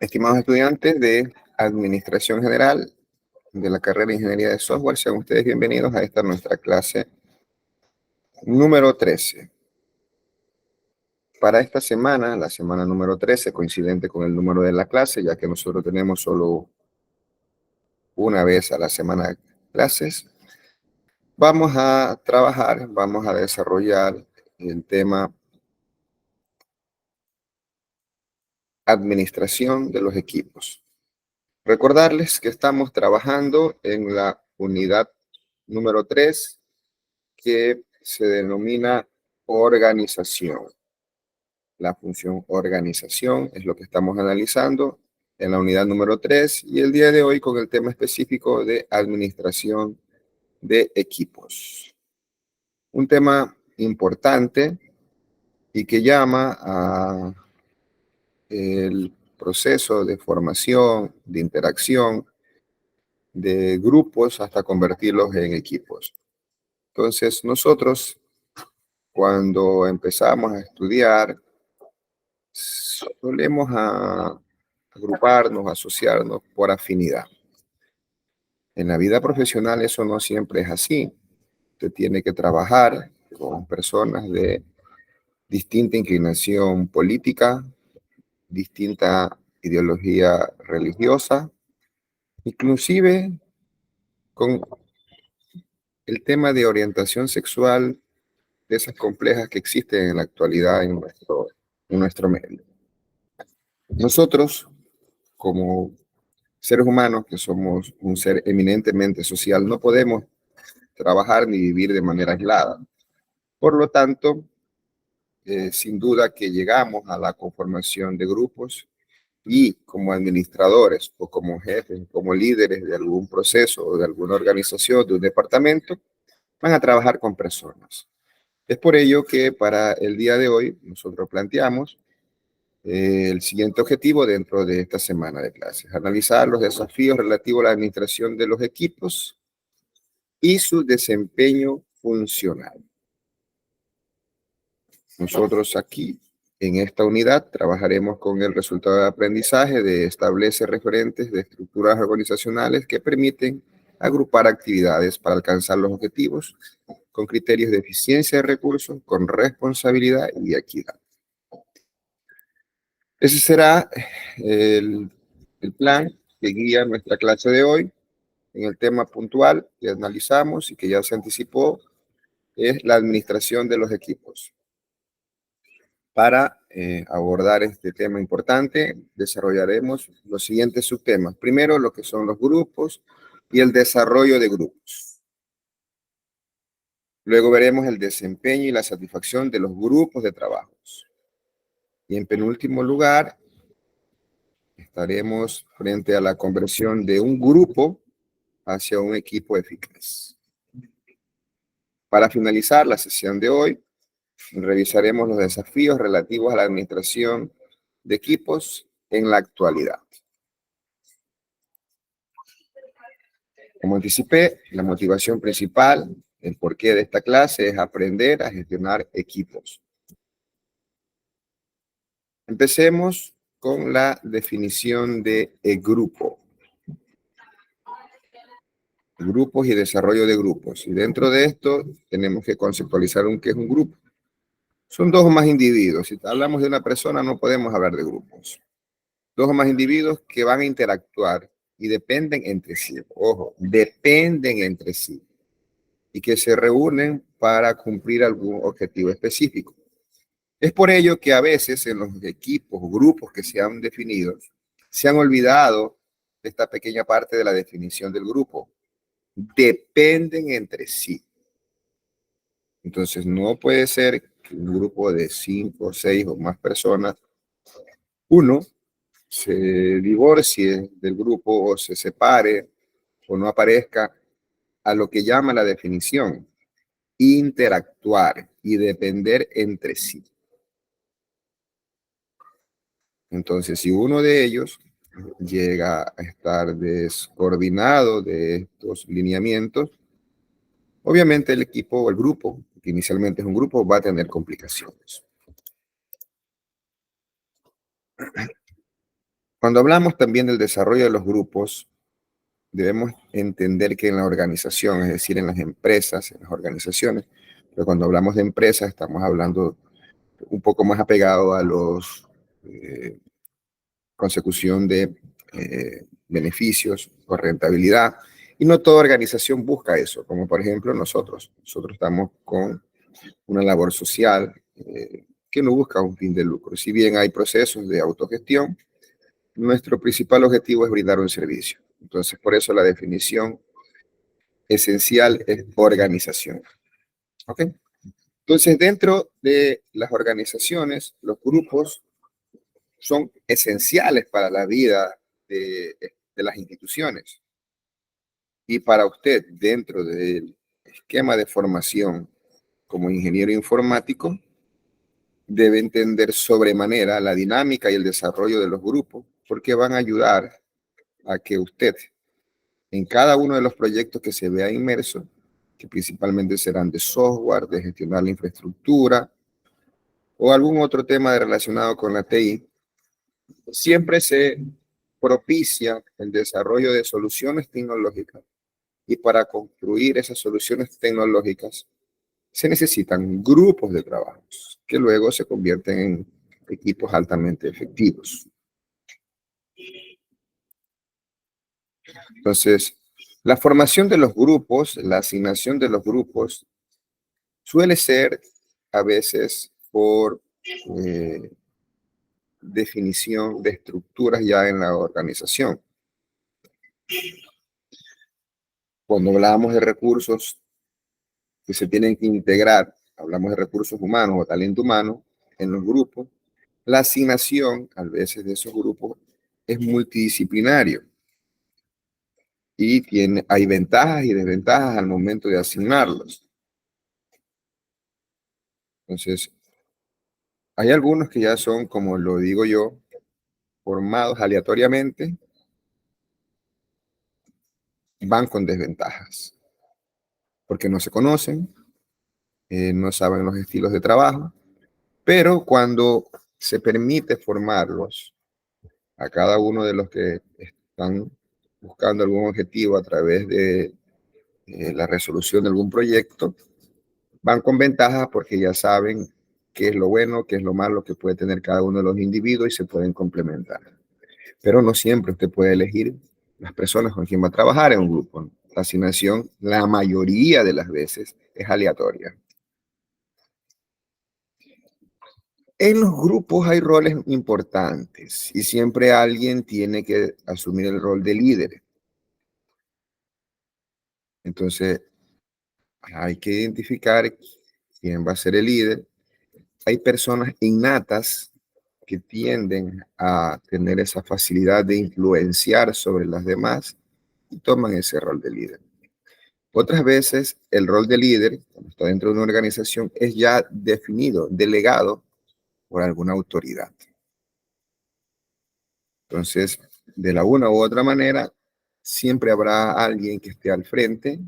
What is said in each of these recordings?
Estimados estudiantes de Administración General de la carrera de Ingeniería de Software, sean ustedes bienvenidos a esta nuestra clase número 13. Para esta semana, la semana número 13, coincidente con el número de la clase, ya que nosotros tenemos solo una vez a la semana clases, vamos a trabajar, vamos a desarrollar el tema administración de los equipos. Recordarles que estamos trabajando en la unidad número 3, que se denomina organización. La función organización es lo que estamos analizando en la unidad número 3 y el día de hoy con el tema específico de administración de equipos. Un tema importante y que llama a el proceso de formación, de interacción de grupos hasta convertirlos en equipos. Entonces, nosotros cuando empezamos a estudiar, solemos agruparnos, asociarnos por afinidad. En la vida profesional eso no siempre es así. Usted tiene que trabajar con personas de distinta inclinación política, distinta ideología religiosa, inclusive con el tema de orientación sexual, de esas complejas que existen en la actualidad en nuestro medio. Nosotros, como seres humanos, que somos un ser eminentemente social, no podemos trabajar ni vivir de manera aislada. Por lo tanto, sin duda que llegamos a la conformación de grupos y como administradores o como jefes, como líderes de algún proceso o de alguna organización, de un departamento, van a trabajar con personas. Es por ello que para el día de hoy nosotros planteamos el siguiente objetivo dentro de esta semana de clases: analizar los desafíos relativos a la administración de los equipos y su desempeño funcional. Nosotros aquí, en esta unidad, trabajaremos con el resultado de aprendizaje de establecer referentes de estructuras organizacionales que permiten agrupar actividades para alcanzar los objetivos con criterios de eficiencia de recursos, con responsabilidad y equidad. Ese será el plan que guía nuestra clase de hoy. En el tema puntual que analizamos y que ya se anticipó, es la administración de los equipos. Para abordar este tema importante, desarrollaremos los siguientes subtemas. Primero, lo que son los grupos y el desarrollo de grupos. Luego veremos el desempeño y la satisfacción de los grupos de trabajos. Y en penúltimo lugar, estaremos frente a la conversión de un grupo hacia un equipo eficaz. Para finalizar la sesión de hoy, revisaremos los desafíos relativos a la administración de equipos en la actualidad. Como anticipé, la motivación principal, el porqué de esta clase es aprender a gestionar equipos. Empecemos con la definición de grupo. Grupos y desarrollo de grupos. Y dentro de esto tenemos que conceptualizar qué es un grupo. Son dos o más individuos. Si hablamos de una persona, no podemos hablar de grupos. Dos o más individuos que van a interactuar y dependen entre sí. Ojo, dependen entre sí. Y que se reúnen para cumplir algún objetivo específico. Es por ello que a veces en los equipos o grupos que se han definido, se han olvidado esta pequeña parte de la definición del grupo. Dependen entre sí. Entonces no puede ser que un grupo de 5, 6 o más personas, uno se divorcie del grupo o se separe o no aparezca a lo que llama la definición: interactuar y depender entre sí. Entonces, si uno de ellos llega a estar descoordinado de estos lineamientos, obviamente el equipo o el grupo, que inicialmente es un grupo, va a tener complicaciones. Cuando hablamos también del desarrollo de los grupos, debemos entender que en la organización, es decir, en las empresas, en las organizaciones, pero cuando hablamos de empresas estamos hablando un poco más apegado a los consecución de beneficios o rentabilidad. Y no toda organización busca eso, como por ejemplo nosotros. Nosotros estamos con una labor social que no busca un fin de lucro. Si bien hay procesos de autogestión, nuestro principal objetivo es brindar un servicio. Entonces, por eso la definición esencial es organización. ¿Ok? Entonces, dentro de las organizaciones, los grupos son esenciales para la vida de las instituciones. Y para usted, dentro del esquema de formación como ingeniero informático, debe entender sobremanera la dinámica y el desarrollo de los grupos, porque van a ayudar a que usted, en cada uno de los proyectos que se vea inmerso, que principalmente serán de software, de gestionar la infraestructura o algún otro tema relacionado con la TI, siempre se propicia el desarrollo de soluciones tecnológicas. Y para construir esas soluciones tecnológicas se necesitan grupos de trabajo que luego se convierten en equipos altamente efectivos. Entonces, la formación de los grupos, la asignación de los grupos, suele ser a veces por definición de estructuras ya en la organización. Cuando hablamos de recursos que se tienen que integrar, hablamos de recursos humanos o talento humano en los grupos, la asignación a veces de esos grupos es multidisciplinario y hay ventajas y desventajas al momento de asignarlos. Entonces, hay algunos que ya son, como lo digo yo, formados aleatoriamente, van con desventajas, porque no se conocen, no saben los estilos de trabajo, pero cuando se permite formarlos a cada uno de los que están buscando algún objetivo a través de la resolución de algún proyecto, van con ventajas porque ya saben qué es lo bueno, qué es lo malo que puede tener cada uno de los individuos y se pueden complementar. Pero no siempre usted puede elegir las personas con quien va a trabajar en un grupo. La asignación, la mayoría de las veces, es aleatoria. En los grupos hay roles importantes y siempre alguien tiene que asumir el rol de líder. Entonces, hay que identificar quién va a ser el líder. Hay personas innatas que tienden a tener esa facilidad de influenciar sobre las demás y toman ese rol de líder. Otras veces, el rol de líder, cuando está dentro de una organización, es ya definido, delegado por alguna autoridad. Entonces, de la una u otra manera, siempre habrá alguien que esté al frente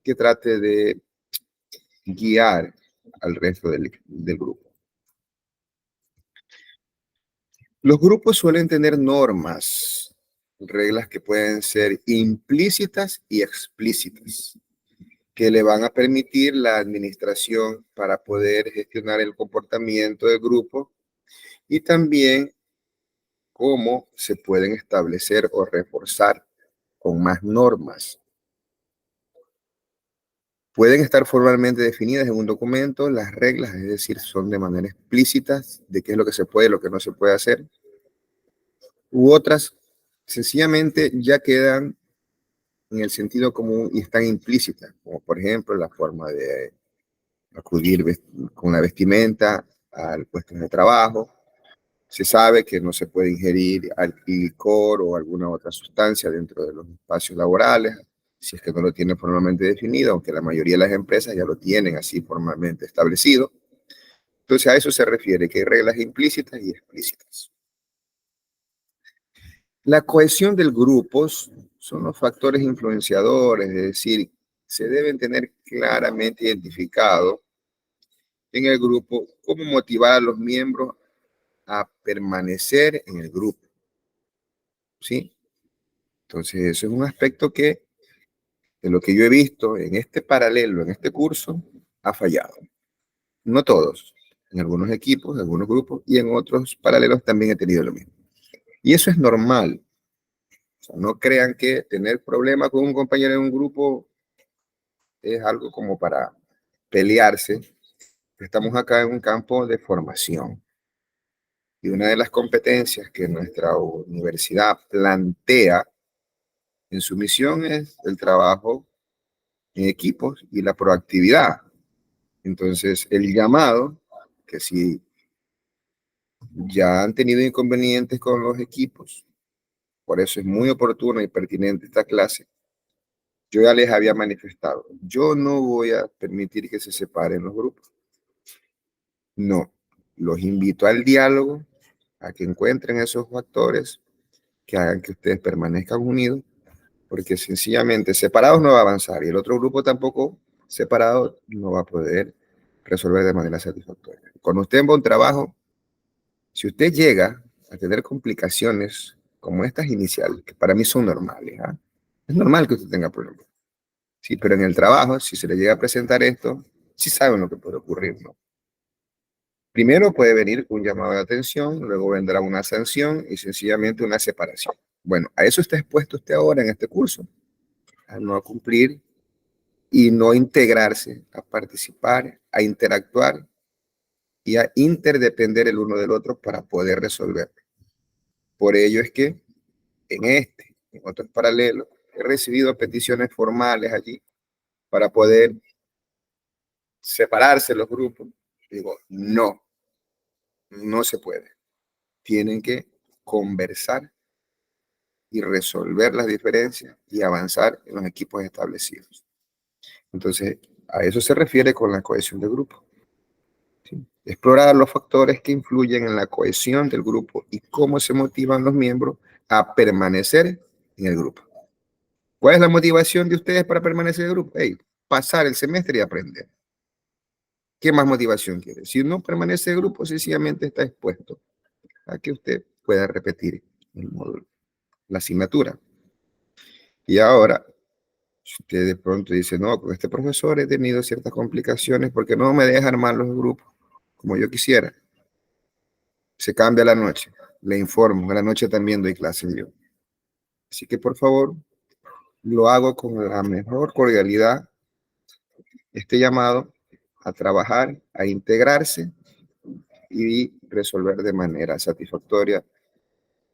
que trate de guiar al resto del grupo. Los grupos suelen tener normas, reglas que pueden ser implícitas y explícitas, que le van a permitir la administración para poder gestionar el comportamiento del grupo y también cómo se pueden establecer o reforzar con más normas. Pueden estar formalmente definidas en un documento las reglas, es decir, son de manera explícita de qué es lo que se puede y lo que no se puede hacer. U otras sencillamente ya quedan en el sentido común y están implícitas, como por ejemplo la forma de acudir con la vestimenta al puesto de trabajo. Se sabe que no se puede ingerir licor o alguna otra sustancia dentro de los espacios laborales, si es que no lo tiene formalmente definido, aunque la mayoría de las empresas ya lo tienen así formalmente establecido. Entonces a eso se refiere, que hay reglas implícitas y explícitas. La cohesión del grupo son los factores influenciadores, es decir, se deben tener claramente identificado en el grupo cómo motivar a los miembros a permanecer en el grupo. ¿sí? Entonces, eso es un aspecto que, de lo que yo he visto en este paralelo, en este curso, ha fallado. No todos, en algunos equipos, en algunos grupos, y en otros paralelos también he tenido lo mismo. Y eso es normal. O sea, no crean que tener problemas con un compañero en un grupo es algo como para pelearse. Estamos acá en un campo de formación. Y una de las competencias que nuestra universidad plantea en su misión es el trabajo en equipos y la proactividad. Entonces, el llamado, que si ya han tenido inconvenientes con los equipos, por eso es muy oportuna y pertinente esta clase, yo ya les había manifestado, yo no voy a permitir que se separen los grupos. No, los invito al diálogo, a que encuentren esos factores que hagan que ustedes permanezcan unidos, porque sencillamente separados no va a avanzar y el otro grupo tampoco separado no va a poder resolver de manera satisfactoria. Cuando usted va a un trabajo, si usted llega a tener complicaciones como estas iniciales, que para mí son normales, ¿ah? Es normal que usted tenga problemas. Sí, pero en el trabajo, si se le llega a presentar esto, sí saben lo que puede ocurrir, ¿no? Primero puede venir un llamado de atención, luego vendrá una sanción y sencillamente una separación. Bueno, a eso está expuesto usted ahora en este curso, a no cumplir y no integrarse, a participar, a interactuar y a interdepender el uno del otro para poder resolver. Por ello es que en este, en otros paralelos, he recibido peticiones formales allí para poder separarse los grupos. Digo, no, no se puede. Tienen que conversar y resolver las diferencias y avanzar en los equipos establecidos. Entonces, a eso se refiere con la cohesión del grupo. ¿Sí? Explorar los factores que influyen en la cohesión del grupo y cómo se motivan los miembros a permanecer en el grupo. ¿Cuál es la motivación de ustedes para permanecer en el grupo? Hey, pasar el semestre y aprender. ¿Qué más motivación quiere? Si no permanece en el grupo, sencillamente está expuesto a que usted pueda repetir el módulo, la asignatura. Y ahora, si usted de pronto dice, no, con este profesor he tenido ciertas complicaciones porque no me deja armar los grupos como yo quisiera. Se cambia la noche, le informo, en la noche también doy clases yo. Así que por favor, lo hago con la mejor cordialidad, este llamado a trabajar, a integrarse y resolver de manera satisfactoria.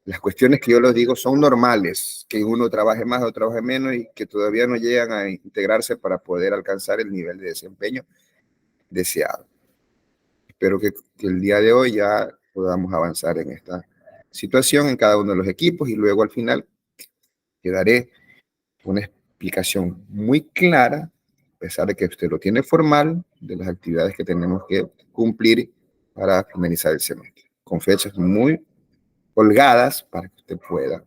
Las cuestiones que yo les digo son normales, que uno trabaje más o trabaje menos y que todavía no llegan a integrarse para poder alcanzar el nivel de desempeño deseado. Espero que el día de hoy ya podamos avanzar en esta situación en cada uno de los equipos y luego al final quedaré una explicación muy clara, a pesar de que usted lo tiene formal, de las actividades que tenemos que cumplir para finalizar el semestre, con fechas muy holgadas para que usted pueda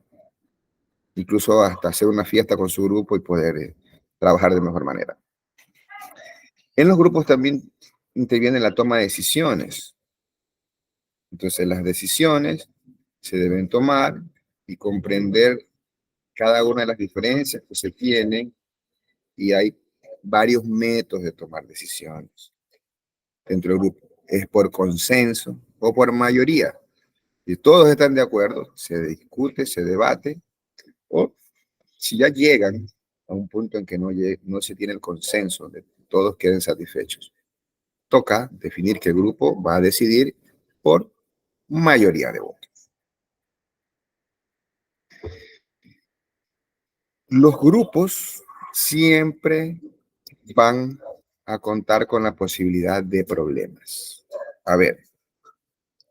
incluso hasta hacer una fiesta con su grupo y poder trabajar de mejor manera. En los grupos también interviene la toma de decisiones. Entonces las decisiones se deben tomar y comprender cada una de las diferencias que se tienen y hay varios métodos de tomar decisiones dentro del grupo. Es por consenso o por mayoría. Si todos están de acuerdo, se discute, se debate, o si ya llegan a un punto en que no se tiene el consenso de que todos queden satisfechos, toca definir que el grupo va a decidir por mayoría de votos. Los grupos siempre van a contar con la posibilidad de problemas. A ver,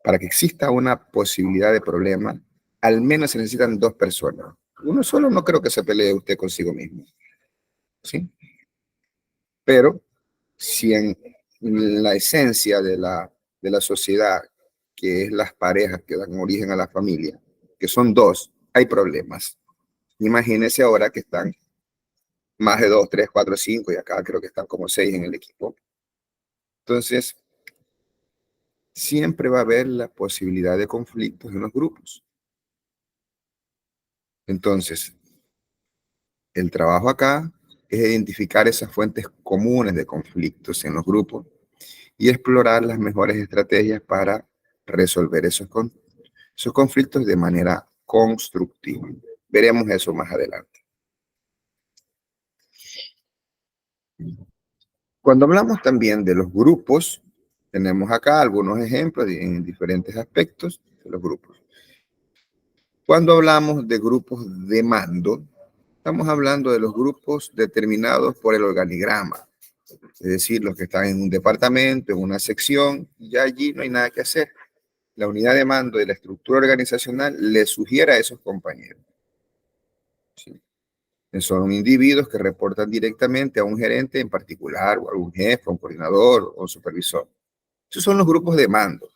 para que exista una posibilidad de problema, al menos se necesitan dos personas. Uno solo no creo que se pelee usted consigo mismo, ¿sí? Pero si en la esencia de la sociedad, que es las parejas que dan origen a la familia, que son dos, hay problemas. Imagínense ahora que están más de dos, tres, cuatro, cinco, y acá creo que están como seis en el equipo. Entonces, siempre va a haber la posibilidad de conflictos en los grupos. Entonces, el trabajo acá es identificar esas fuentes comunes de conflictos en los grupos y explorar las mejores estrategias para resolver esos conflictos de manera constructiva. Veremos eso más adelante. Cuando hablamos también de los grupos, tenemos acá algunos ejemplos en diferentes aspectos de los grupos. Cuando hablamos de grupos de mando, estamos hablando de los grupos determinados por el organigrama, es decir, los que están en un departamento, en una sección, ya allí no hay nada que hacer. La unidad de mando de la estructura organizacional le sugiere a esos compañeros. ¿Sí? Son individuos que reportan directamente a un gerente en particular, o a algún jefe, un coordinador o supervisor. Esos son los grupos de mando,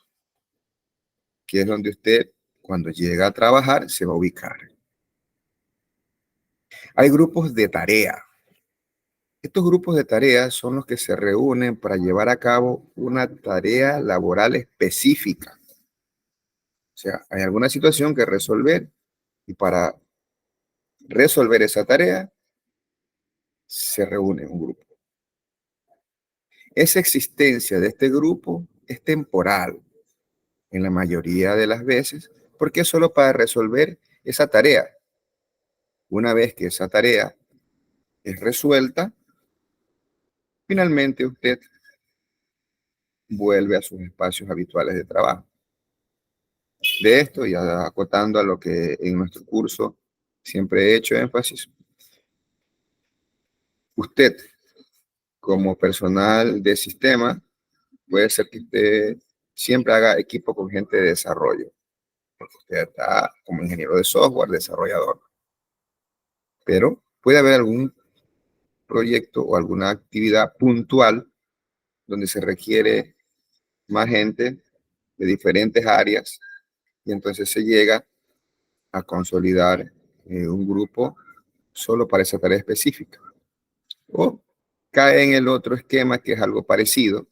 que es donde usted, cuando llega a trabajar, se va a ubicar. Hay grupos de tarea. Estos grupos de tareas son los que se reúnen para llevar a cabo una tarea laboral específica. O sea, hay alguna situación que resolver y para resolver esa tarea se reúne un grupo. Esa existencia de este grupo es temporal en la mayoría de las veces porque es solo para resolver esa tarea. Una vez que esa tarea es resuelta, finalmente usted vuelve a sus espacios habituales de trabajo. De esto, ya acotando a lo que en nuestro curso siempre he hecho énfasis, usted como personal de sistema puede ser que usted siempre haga equipo con gente de desarrollo, porque usted está como ingeniero de software, desarrollador, pero puede haber algún proyecto o alguna actividad puntual donde se requiere más gente de diferentes áreas y entonces se llega a consolidar un grupo solo para esa tarea específica. O cae en el otro esquema que es algo parecido,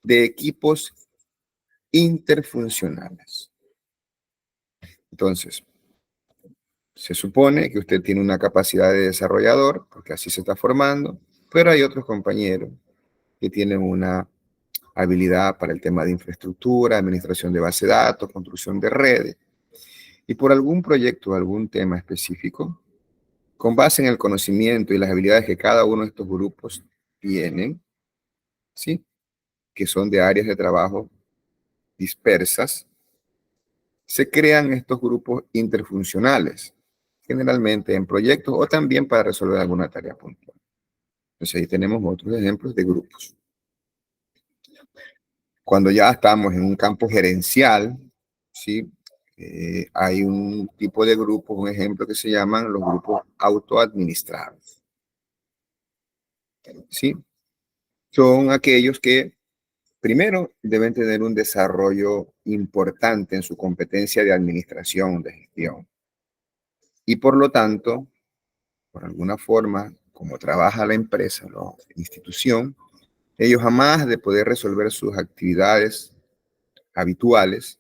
de equipos interfuncionales. Entonces, se supone que usted tiene una capacidad de desarrollador, porque así se está formando, pero hay otros compañeros que tienen una habilidad para el tema de infraestructura, administración de base de datos, construcción de redes, y por algún proyecto, algún tema específico, con base en el conocimiento y las habilidades que cada uno de estos grupos tienen, ¿sí? Que son de áreas de trabajo dispersas, se crean estos grupos interfuncionales, generalmente en proyectos o también para resolver alguna tarea puntual. Entonces ahí tenemos otros ejemplos de grupos. Cuando ya estamos en un campo gerencial, ¿sí? Hay un tipo de grupos, un ejemplo que se llaman los grupos autoadministrados. ¿Sí? Son aquellos que primero deben tener un desarrollo importante en su competencia de administración, de gestión. Y por lo tanto, por alguna forma, como trabaja la empresa, la institución, ellos jamás de poder resolver sus actividades habituales,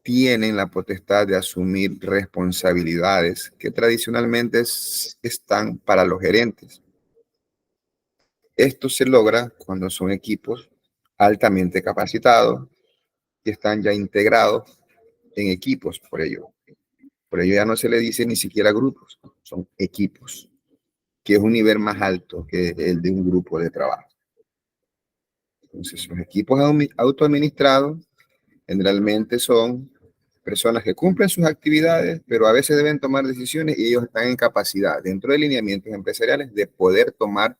tienen la potestad de asumir responsabilidades que tradicionalmente están para los gerentes. Esto se logra cuando son equipos altamente capacitados y están ya integrados en equipos, por ello ya no se le dice ni siquiera grupos, son equipos, que es un nivel más alto que el de un grupo de trabajo. Entonces, los equipos autoadministrados generalmente son personas que cumplen sus actividades, pero a veces deben tomar decisiones y ellos están en capacidad, dentro de lineamientos empresariales, de poder tomar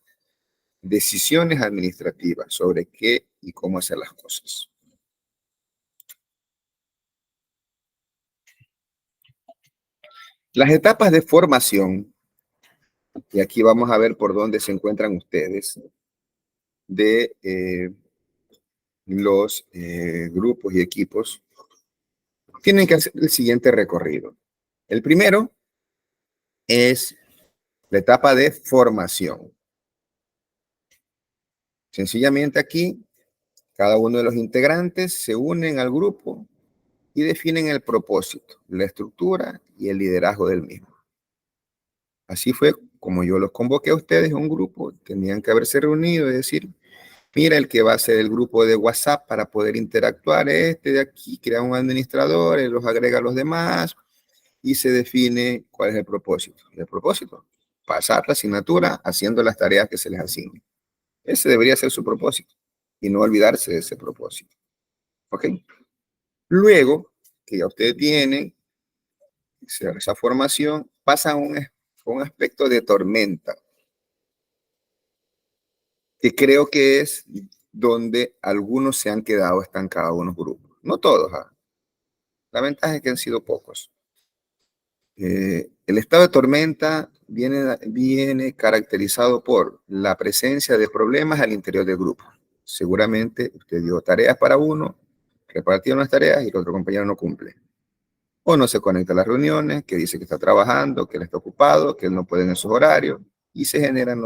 decisiones administrativas sobre qué y cómo hacer las cosas. Las etapas de formación, y aquí vamos a ver por dónde se encuentran ustedes, de los grupos y equipos, tienen que hacer el siguiente recorrido. El primero es la etapa de formación. Sencillamente aquí, cada uno de los integrantes se unen al grupo y definen el propósito, la estructura y el liderazgo del mismo. Así fue como yo los convoqué a ustedes, un grupo, tenían que haberse reunido y decir, mira, el que va a ser el grupo de WhatsApp para poder interactuar, este de aquí, crea un administrador, él los agrega a los demás y se define cuál es el propósito. El propósito, pasar la asignatura haciendo las tareas que se les asignen. Ese debería ser su propósito y no olvidarse de ese propósito. ¿Ok? Luego que ya ustedes tienen esa formación, pasa a un aspecto de tormenta, que creo que es donde algunos se han quedado estancados, unos grupos. No todos, ¿ah? La ventaja es que han sido pocos. El estado de tormenta viene caracterizado por la presencia de problemas al interior del grupo. Seguramente usted dio tareas para uno, repartieron las tareas y el otro compañero no cumple. O no se conecta a las reuniones, que dice que está trabajando, que él está ocupado, que él no puede en esos horarios, y se generan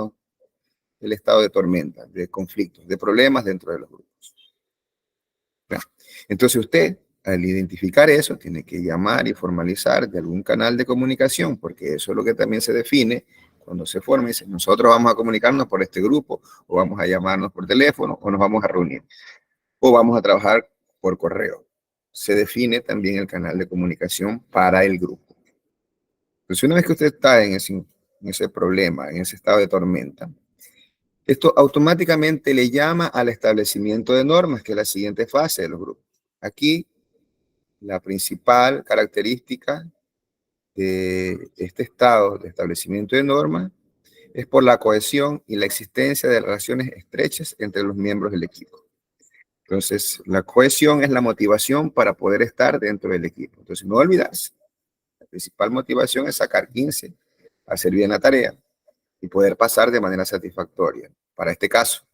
el estado de tormenta, de conflictos, de problemas dentro de los grupos. Entonces usted, al identificar eso, tiene que llamar y formalizar de algún canal de comunicación, porque eso es lo que también se define cuando se forma. Dice, nosotros vamos a comunicarnos por este grupo, o vamos a llamarnos por teléfono, o nos vamos a reunir, o vamos a trabajar por correo. Se define también el canal de comunicación para el grupo. Entonces, una vez que usted está en ese problema, en ese estado de tormenta, esto automáticamente le llama al establecimiento de normas, que es la siguiente fase de los grupos. Aquí, la principal característica de este estado de establecimiento de normas es por la cohesión y la existencia de relaciones estrechas entre los miembros del equipo. Entonces, la cohesión es la motivación para poder estar dentro del equipo. Entonces, no olvidarse. La principal motivación es sacar 15, hacer bien la tarea y poder pasar de manera satisfactoria para este caso.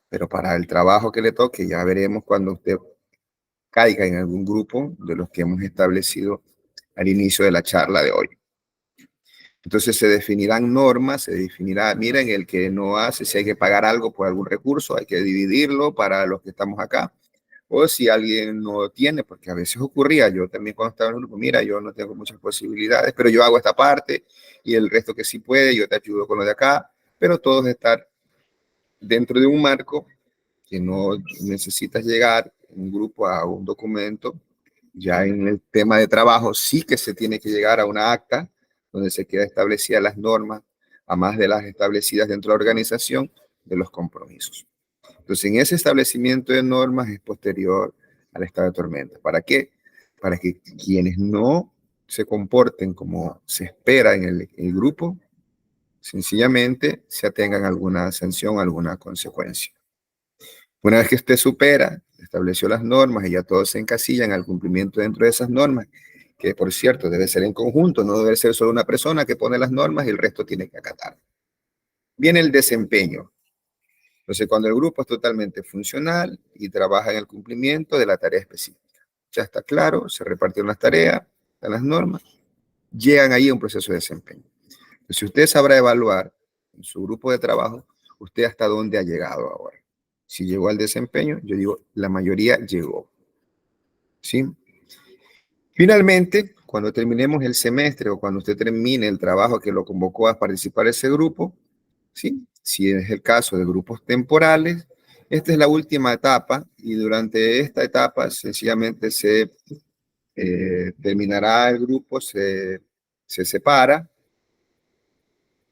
Pero para el trabajo que le toque, ya veremos cuando usted caiga en algún grupo de los que hemos establecido al inicio de la charla de hoy. Entonces se definirán normas, se definirá, miren, el que no hace, si hay que pagar algo por algún recurso, hay que dividirlo para los que estamos acá. O si alguien no tiene, porque a veces ocurría, yo también cuando estaba en el grupo, mira, yo no tengo muchas posibilidades, pero yo hago esta parte y el resto que sí puede, yo te ayudo con lo de acá, pero todos estar dentro de un marco que no necesitas llegar en un grupo a un documento. Ya en el tema de trabajo sí que se tiene que llegar a una acta donde se queda establecidas las normas, a más de las establecidas dentro de la organización, de los compromisos. Entonces, en ese establecimiento de normas es posterior al estado de tormenta. ¿Para qué? Para que quienes no se comporten como se espera en el grupo, sencillamente se atengan a alguna sanción, alguna consecuencia. Una vez que usted supera, estableció las normas y ya todos se encasillan al cumplimiento dentro de esas normas, que por cierto debe ser en conjunto, no debe ser solo una persona que pone las normas y el resto tiene que acatar. Viene el desempeño. Entonces, cuando el grupo es totalmente funcional y trabaja en el cumplimiento de la tarea específica. Ya está claro, se repartieron las tareas, están las normas, llegan ahí a un proceso de desempeño. Entonces, si usted sabrá evaluar en su grupo de trabajo, usted hasta dónde ha llegado ahora. Si llegó al desempeño, yo digo, la mayoría llegó. ¿Sí? Finalmente, cuando terminemos el semestre o cuando usted termine el trabajo que lo convocó a participar en ese grupo, ¿sí? Si es el caso de grupos temporales, esta es la última etapa y durante esta etapa sencillamente se terminará el grupo, se separa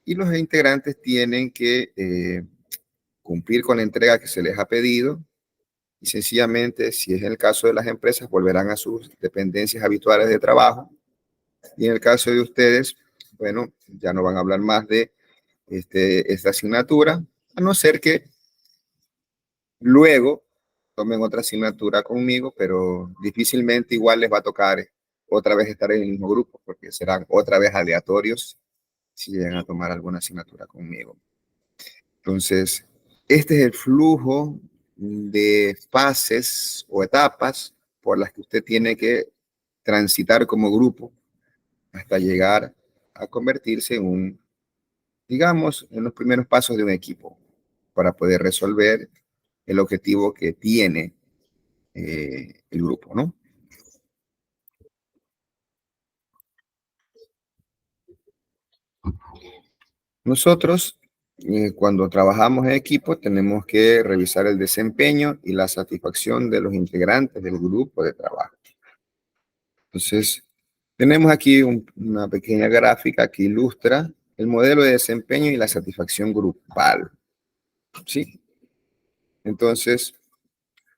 y los integrantes tienen que cumplir con la entrega que se les ha pedido y sencillamente, si es el caso de las empresas, volverán a sus dependencias habituales de trabajo. Y en el caso de ustedes, bueno, ya no van a hablar más de esta asignatura, a no ser que luego tomen otra asignatura conmigo, pero difícilmente igual les va a tocar otra vez estar en el mismo grupo, porque serán otra vez aleatorios si llegan a tomar alguna asignatura conmigo. Entonces, este es el flujo de fases o etapas por las que usted tiene que transitar como grupo hasta llegar a convertirse en digamos, en los primeros pasos de un equipo para poder resolver el objetivo que tiene el grupo, ¿no? Nosotros, cuando trabajamos en equipo, tenemos que revisar el desempeño y la satisfacción de los integrantes del grupo de trabajo. Entonces, tenemos aquí una pequeña gráfica que ilustra el modelo de desempeño y la satisfacción grupal. ¿Sí? Entonces,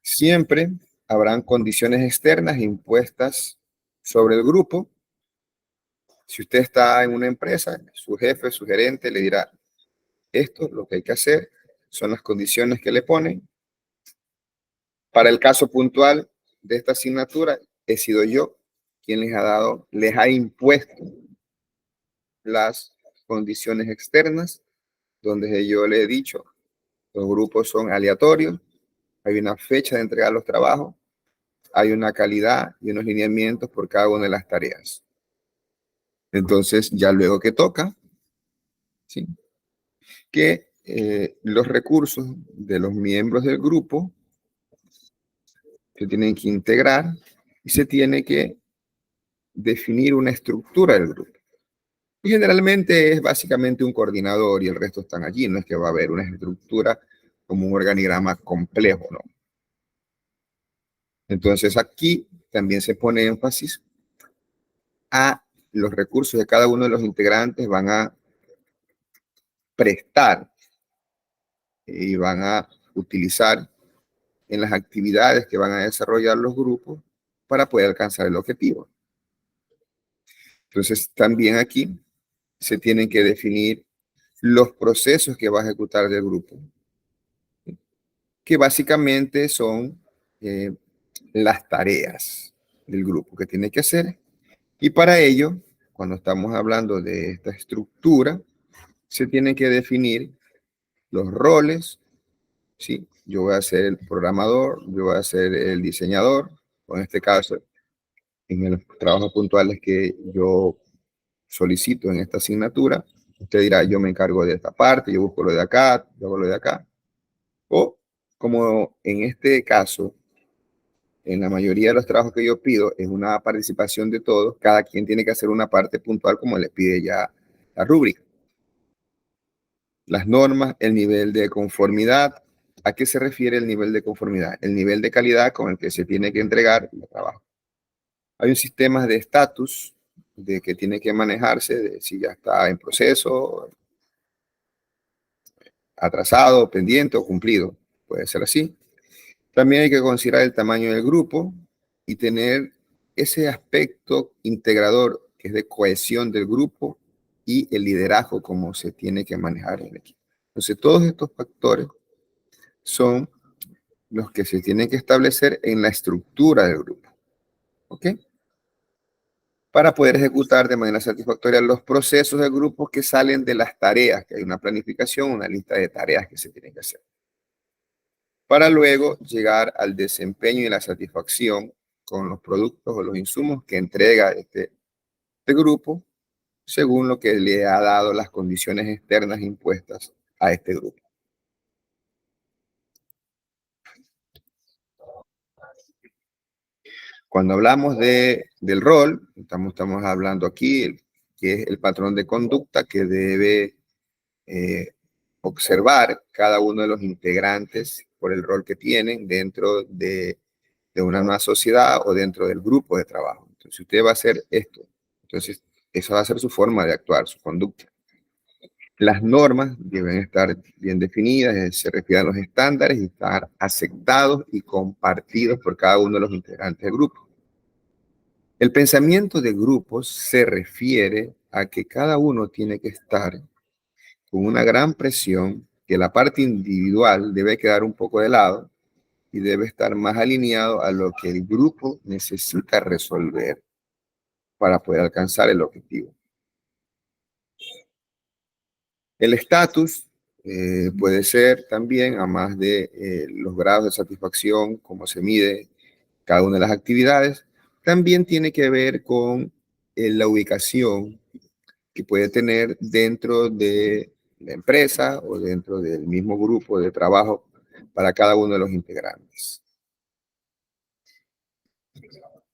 siempre habrán condiciones externas impuestas sobre el grupo. Si usted está en una empresa, su jefe, su gerente le dirá, esto, lo que hay que hacer, son las condiciones que le ponen. Para el caso puntual de esta asignatura, he sido yo quien les ha impuesto las condiciones externas, donde yo le he dicho, los grupos son aleatorios, hay una fecha de entregar los trabajos, hay una calidad y unos lineamientos por cada una de las tareas. Entonces, ya luego que toca, ¿sí? Que los recursos de los miembros del grupo se tienen que integrar y se tiene que definir una estructura del grupo. Y generalmente es básicamente un coordinador y el resto están allí, no es que va a haber una estructura como un organigrama complejo, ¿no? Entonces aquí también se pone énfasis a los recursos de cada uno de los integrantes van a prestar y van a utilizar en las actividades que van a desarrollar los grupos para poder alcanzar el objetivo. Entonces, también aquí se tienen que definir los procesos que va a ejecutar del grupo, que básicamente son las tareas del grupo que tiene que hacer. Y para ello, cuando estamos hablando de esta estructura, se tienen que definir los roles, ¿sí? Yo voy a ser el programador, yo voy a ser el diseñador, o en este caso, en los trabajos puntuales que yo solicito en esta asignatura, usted dirá, yo me encargo de esta parte, yo busco lo de acá, yo hago lo de acá. O como en este caso, en la mayoría de los trabajos que yo pido, es una participación de todos, cada quien tiene que hacer una parte puntual como le pide ya la rúbrica. Las normas, el nivel de conformidad. ¿A qué se refiere el nivel de conformidad? El nivel de calidad con el que se tiene que entregar el trabajo. Hay un sistema de estatus de que tiene que manejarse, de si ya está en proceso, atrasado, pendiente o cumplido. Puede ser así. También hay que considerar el tamaño del grupo y tener ese aspecto integrador que es de cohesión del grupo y el liderazgo como se tiene que manejar en el equipo. Entonces, todos estos factores son los que se tienen que establecer en la estructura del grupo. ¿Ok? Para poder ejecutar de manera satisfactoria los procesos del grupo que salen de las tareas, que hay una planificación, una lista de tareas que se tienen que hacer. Para luego llegar al desempeño y la satisfacción con los productos o los insumos que entrega este grupo, según lo que le ha dado las condiciones externas impuestas a este grupo. Cuando hablamos del rol, estamos hablando aquí que es el patrón de conducta que debe observar cada uno de los integrantes por el rol que tienen dentro de una sociedad o dentro del grupo de trabajo. Entonces, si usted va a hacer esto, entonces esa va a ser su forma de actuar, su conducta. Las normas deben estar bien definidas, se refieren a los estándares y estar aceptados y compartidos por cada uno de los integrantes del grupo. El pensamiento de grupos se refiere a que cada uno tiene que estar con una gran presión, que la parte individual debe quedar un poco de lado y debe estar más alineado a lo que el grupo necesita resolver para poder alcanzar el objetivo. El estatus puede ser también, a más de los grados de satisfacción, cómo se mide cada una de las actividades, también tiene que ver con la ubicación que puede tener dentro de la empresa o dentro del mismo grupo de trabajo para cada uno de los integrantes.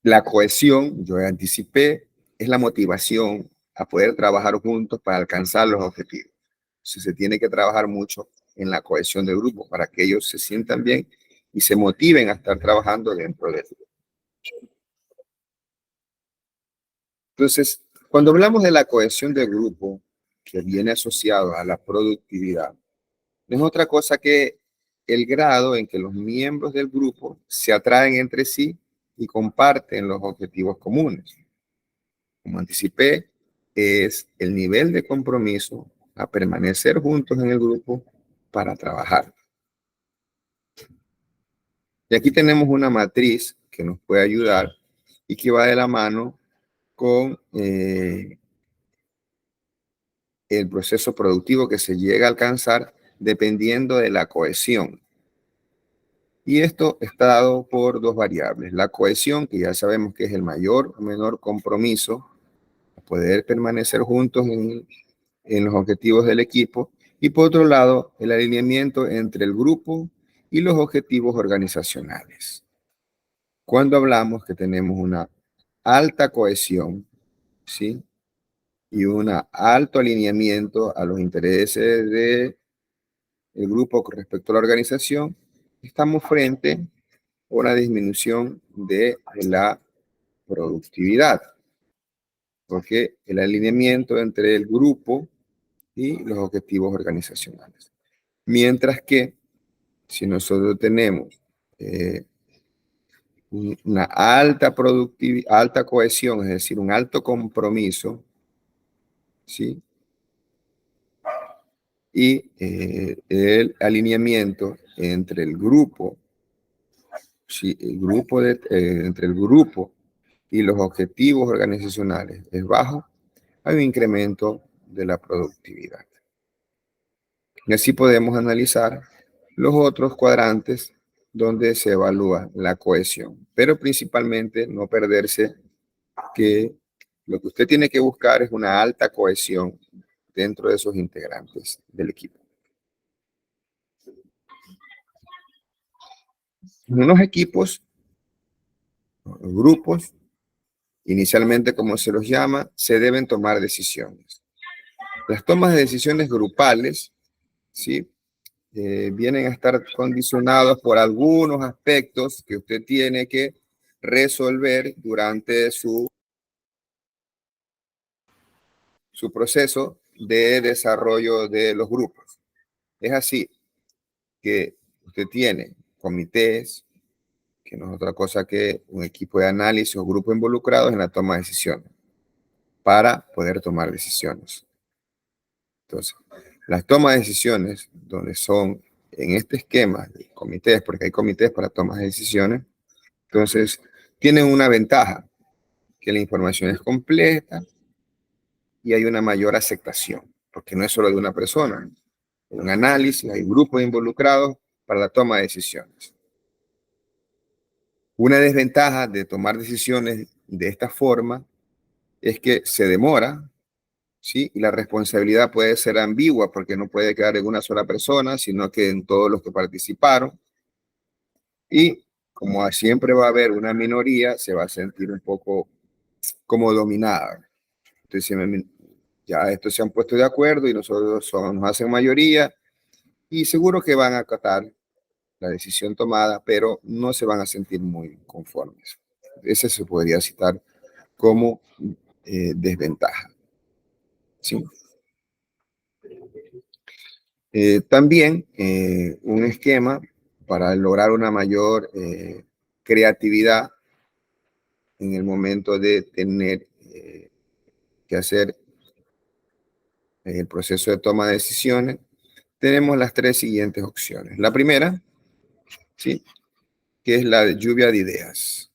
La cohesión, yo anticipé, es la motivación a poder trabajar juntos para alcanzar los objetivos. Se tiene que trabajar mucho en la cohesión del grupo para que ellos se sientan bien y se motiven a estar trabajando dentro del grupo. Entonces, cuando hablamos de la cohesión del grupo, que viene asociado a la productividad, no es otra cosa que el grado en que los miembros del grupo se atraen entre sí y comparten los objetivos comunes. Como anticipé, es el nivel de compromiso a permanecer juntos en el grupo para trabajar. Y aquí tenemos una matriz que nos puede ayudar y que va de la mano con el proceso productivo que se llega a alcanzar dependiendo de la cohesión. Y esto está dado por dos variables. La cohesión, que ya sabemos que es el mayor o menor compromiso a poder permanecer juntos en los objetivos del equipo. Y por otro lado, el alineamiento entre el grupo y los objetivos organizacionales. Cuando hablamos que tenemos una alta cohesión, ¿sí? Y un alto alineamiento a los intereses del grupo con respecto a la organización, estamos frente a una disminución de la productividad, porque el alineamiento entre el grupo y los objetivos organizacionales. Mientras que si nosotros tenemos una alta productividad, alta cohesión, es decir, un alto compromiso, ¿sí? Y el alineamiento entre el grupo, ¿sí? Entre el grupo y los objetivos organizacionales es bajo, hay un incremento de la productividad. Y así podemos analizar los otros cuadrantes donde se evalúa la cohesión, pero principalmente no perderse que lo que usted tiene que buscar es una alta cohesión dentro de esos integrantes del equipo. En unos equipos, grupos, inicialmente como se los llama, se deben tomar decisiones. Las tomas de decisiones grupales, ¿sí? Vienen a estar condicionados por algunos aspectos que usted tiene que resolver durante su proceso de desarrollo de los grupos. Es así que usted tiene comités, que no es otra cosa que un equipo de análisis o grupo involucrados en la toma de decisiones, para poder tomar decisiones. Entonces, las tomas de decisiones, donde son en este esquema de comités, porque hay comités para tomas de decisiones, entonces tienen una ventaja, que la información es completa y hay una mayor aceptación, porque no es solo de una persona, hay un análisis, hay grupos involucrados para la toma de decisiones. Una desventaja de tomar decisiones de esta forma es que se demora, ¿sí? Y la responsabilidad puede ser ambigua porque no puede quedar en una sola persona, sino que en todos los que participaron. Y como siempre va a haber una minoría, se va a sentir un poco como dominada. Entonces, ya estos se han puesto de acuerdo y nosotros nos hacen mayoría y seguro que van a acatar la decisión tomada, pero no se van a sentir muy conformes. Ese se podría citar como desventaja. ¿Sí? También un esquema para lograr una mayor creatividad en el momento de tener que hacer el proceso de toma de decisiones, tenemos las tres siguientes opciones. La primera, ¿sí? Que es la lluvia de ideas.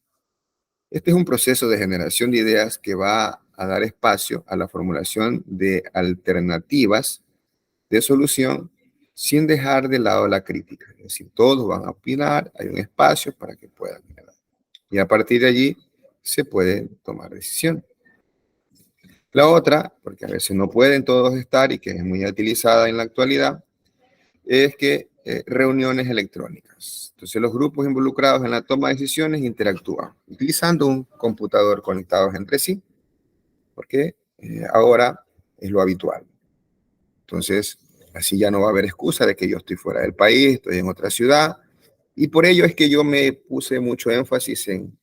Este es un proceso de generación de ideas que va a dar espacio a la formulación de alternativas de solución sin dejar de lado la crítica. Es decir, todos van a opinar, hay un espacio para que puedan generar. Y a partir de allí se puede tomar decisión. La otra, porque a veces no pueden todos estar y que es muy utilizada en la actualidad, es que reuniones electrónicas. Entonces los grupos involucrados en la toma de decisiones interactúan utilizando un computador conectados entre sí, porque ahora es lo habitual. Entonces Así ya no va a haber excusa de que yo estoy fuera del país, estoy en otra ciudad. Y por ello es que yo me puse mucho énfasis en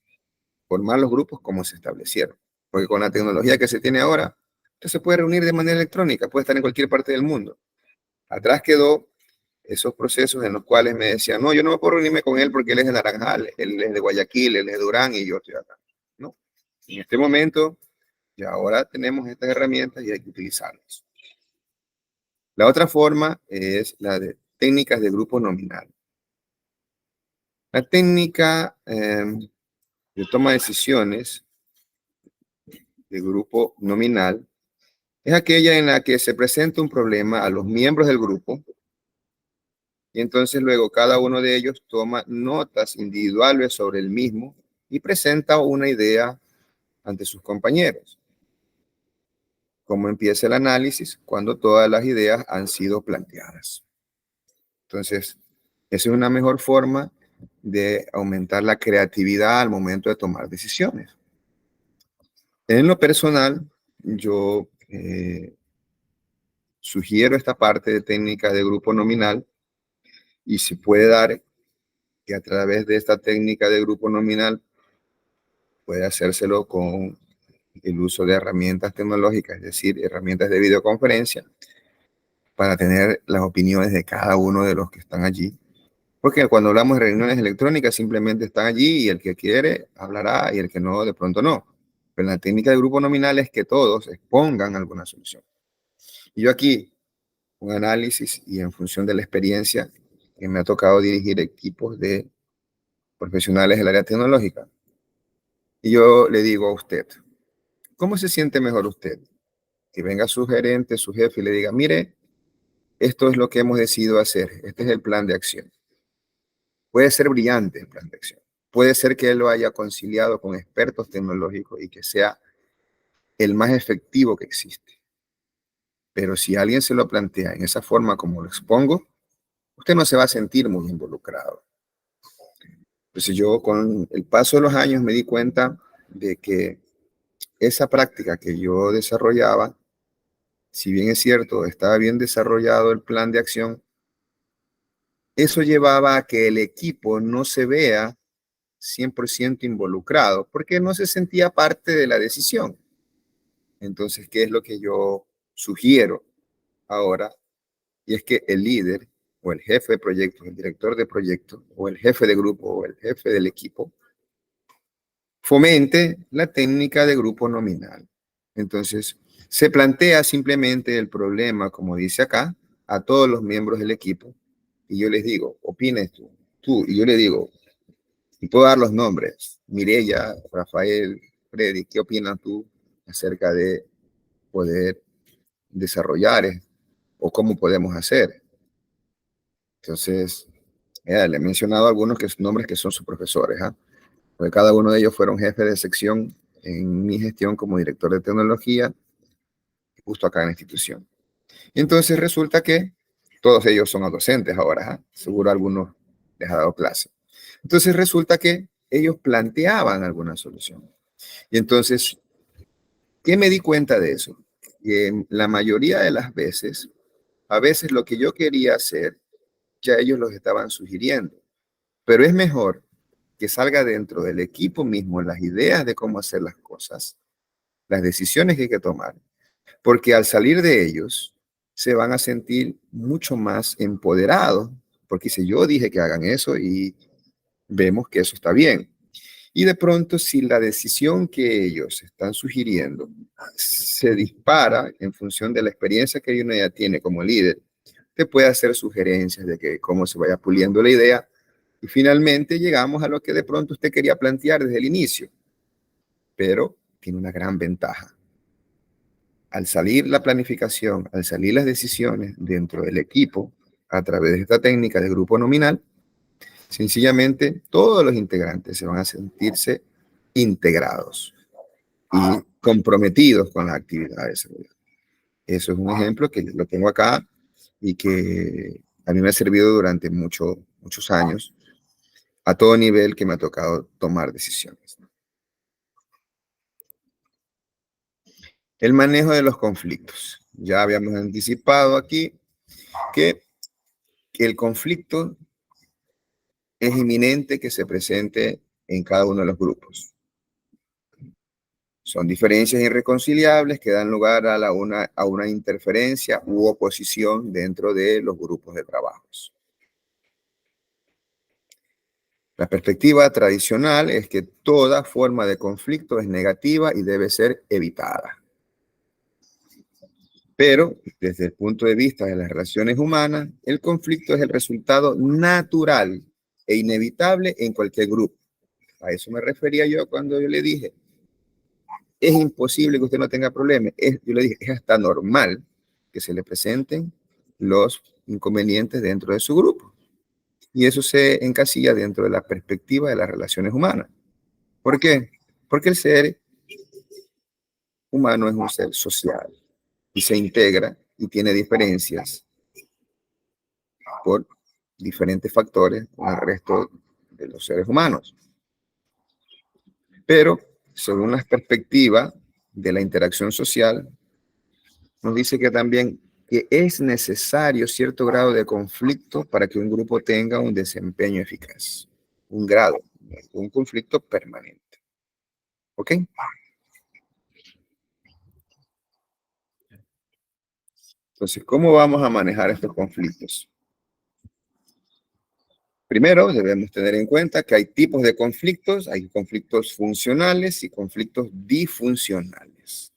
formar los grupos como se establecieron. Porque con la tecnología que se tiene ahora, usted se puede reunir de manera electrónica, puede estar en cualquier parte del mundo. Atrás quedó esos procesos en los cuales me decían, no, yo no puedo reunirme con él porque él es de Naranjal, él es de Guayaquil, él es de Durán y yo estoy acá. No, en este momento, ya ahora tenemos estas herramientas y hay que utilizarlas. La otra forma es la de técnicas de grupo nominal. La técnica de toma de decisiones de grupo nominal es aquella en la que se presenta un problema a los miembros del grupo y entonces luego cada uno de ellos toma notas individuales sobre el mismo y presenta una idea ante sus compañeros. ¿Cómo empieza el análisis? Cuando todas las ideas han sido planteadas. Entonces, esa es una mejor forma de aumentar la creatividad al momento de tomar decisiones. En lo personal, yo sugiero esta parte de técnica de grupo nominal y se puede dar que a través de esta técnica de grupo nominal puede hacérselo con el uso de herramientas tecnológicas, es decir, herramientas de videoconferencia para tener las opiniones de cada uno de los que están allí. Porque cuando hablamos de reuniones electrónicas simplemente están allí y el que quiere hablará y el que no, de pronto no. Pero la técnica de grupo nominal es que todos expongan alguna solución. Y yo aquí, un análisis y en función de la experiencia que me ha tocado dirigir equipos de profesionales del área tecnológica, y yo le digo a usted, ¿cómo se siente mejor usted? Que venga su gerente, su jefe y le diga, mire, esto es lo que hemos decidido hacer, este es el plan de acción. Puede ser brillante el plan de acción. Puede ser que él lo haya conciliado con expertos tecnológicos y que sea el más efectivo que existe. Pero si alguien se lo plantea en esa forma como lo expongo, usted no se va a sentir muy involucrado. Entonces yo con el paso de los años me di cuenta de que esa práctica que yo desarrollaba, si bien es cierto, estaba bien desarrollado el plan de acción, eso llevaba a que el equipo no se vea 100% involucrado, porque no se sentía parte de la decisión. Entonces, ¿qué es lo que yo sugiero ahora? Y es que el líder o el jefe de proyectos, el director de proyecto, o el jefe de grupo, o el jefe del equipo, fomente la técnica de grupo nominal. Entonces, se plantea simplemente el problema, como dice acá, a todos los miembros del equipo, y yo les digo, opines tú, y yo le digo, y puedo dar los nombres, Mireya, Rafael, Freddy, ¿qué opinas tú acerca de poder desarrollar o cómo podemos hacer? Entonces, le he mencionado algunos nombres que son sus profesores, ¿ah? Porque cada uno de ellos fueron jefe de sección en mi gestión como director de tecnología, justo acá en la institución. Y entonces resulta que todos ellos son docentes ahora, ¿ah? Seguro algunos les ha dado clase. Entonces resulta que ellos planteaban alguna solución. Y entonces, ¿qué me di cuenta de eso? Que la mayoría de las veces, a veces lo que yo quería hacer, ya ellos los estaban sugiriendo. Pero es mejor que salga dentro del equipo mismo las ideas de cómo hacer las cosas, las decisiones que hay que tomar, porque al salir de ellos se van a sentir mucho más empoderados, porque si yo dije que hagan eso y vemos que eso está bien. Y de pronto, si la decisión que ellos están sugiriendo se dispara en función de la experiencia que uno ya tiene como líder, te puede hacer sugerencias de que cómo se vaya puliendo la idea y finalmente llegamos a lo que de pronto usted quería plantear desde el inicio, pero tiene una gran ventaja. Al salir la planificación, al salir las decisiones dentro del equipo, a través de esta técnica de grupo nominal, sencillamente todos los integrantes se van a sentirse integrados y comprometidos con las actividades de seguridad. Eso es un ejemplo que lo tengo acá y que a mí me ha servido durante muchos años a todo nivel que me ha tocado tomar decisiones. El manejo de los conflictos. Ya habíamos anticipado aquí que el conflicto es inminente que se presente en cada uno de los grupos. Son diferencias irreconciliables que dan lugar a una interferencia u oposición dentro de los grupos de trabajos. La perspectiva tradicional es que toda forma de conflicto es negativa y debe ser evitada. Pero desde el punto de vista de las relaciones humanas, el conflicto es el resultado natural e inevitable en cualquier grupo. A eso me refería yo cuando yo le dije, es imposible que usted no tenga problemas. Yo le dije, es hasta normal que se le presenten los inconvenientes dentro de su grupo. Y eso se encasilla dentro de la perspectiva de las relaciones humanas. ¿Por qué? Porque el ser humano es un ser social y se integra y tiene diferencias por diferentes factores con el resto de los seres humanos. Pero, según la perspectiva de la interacción social, nos dice que también que es necesario cierto grado de conflicto para que un grupo tenga un desempeño eficaz. Un grado, un conflicto permanente. ¿Ok? Entonces, ¿cómo vamos a manejar estos conflictos? Primero, debemos tener en cuenta que hay tipos de conflictos, hay conflictos funcionales y conflictos disfuncionales.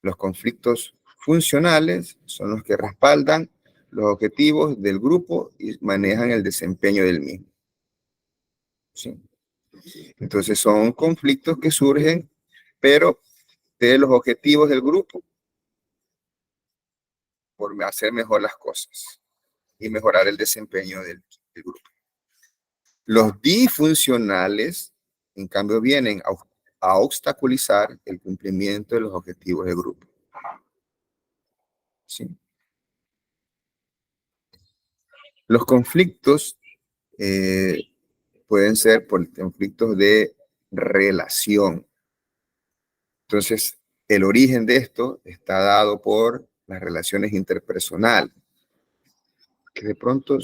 Los conflictos funcionales son los que respaldan los objetivos del grupo y manejan el desempeño del mismo. ¿Sí? Entonces son conflictos que surgen, pero de los objetivos del grupo por hacer mejor las cosas y mejorar el desempeño del grupo. Los disfuncionales, en cambio, vienen a obstaculizar el cumplimiento de los objetivos del grupo. ¿Sí? Los conflictos pueden ser por conflictos de relación. Entonces, el origen de esto está dado por las relaciones interpersonales, que de pronto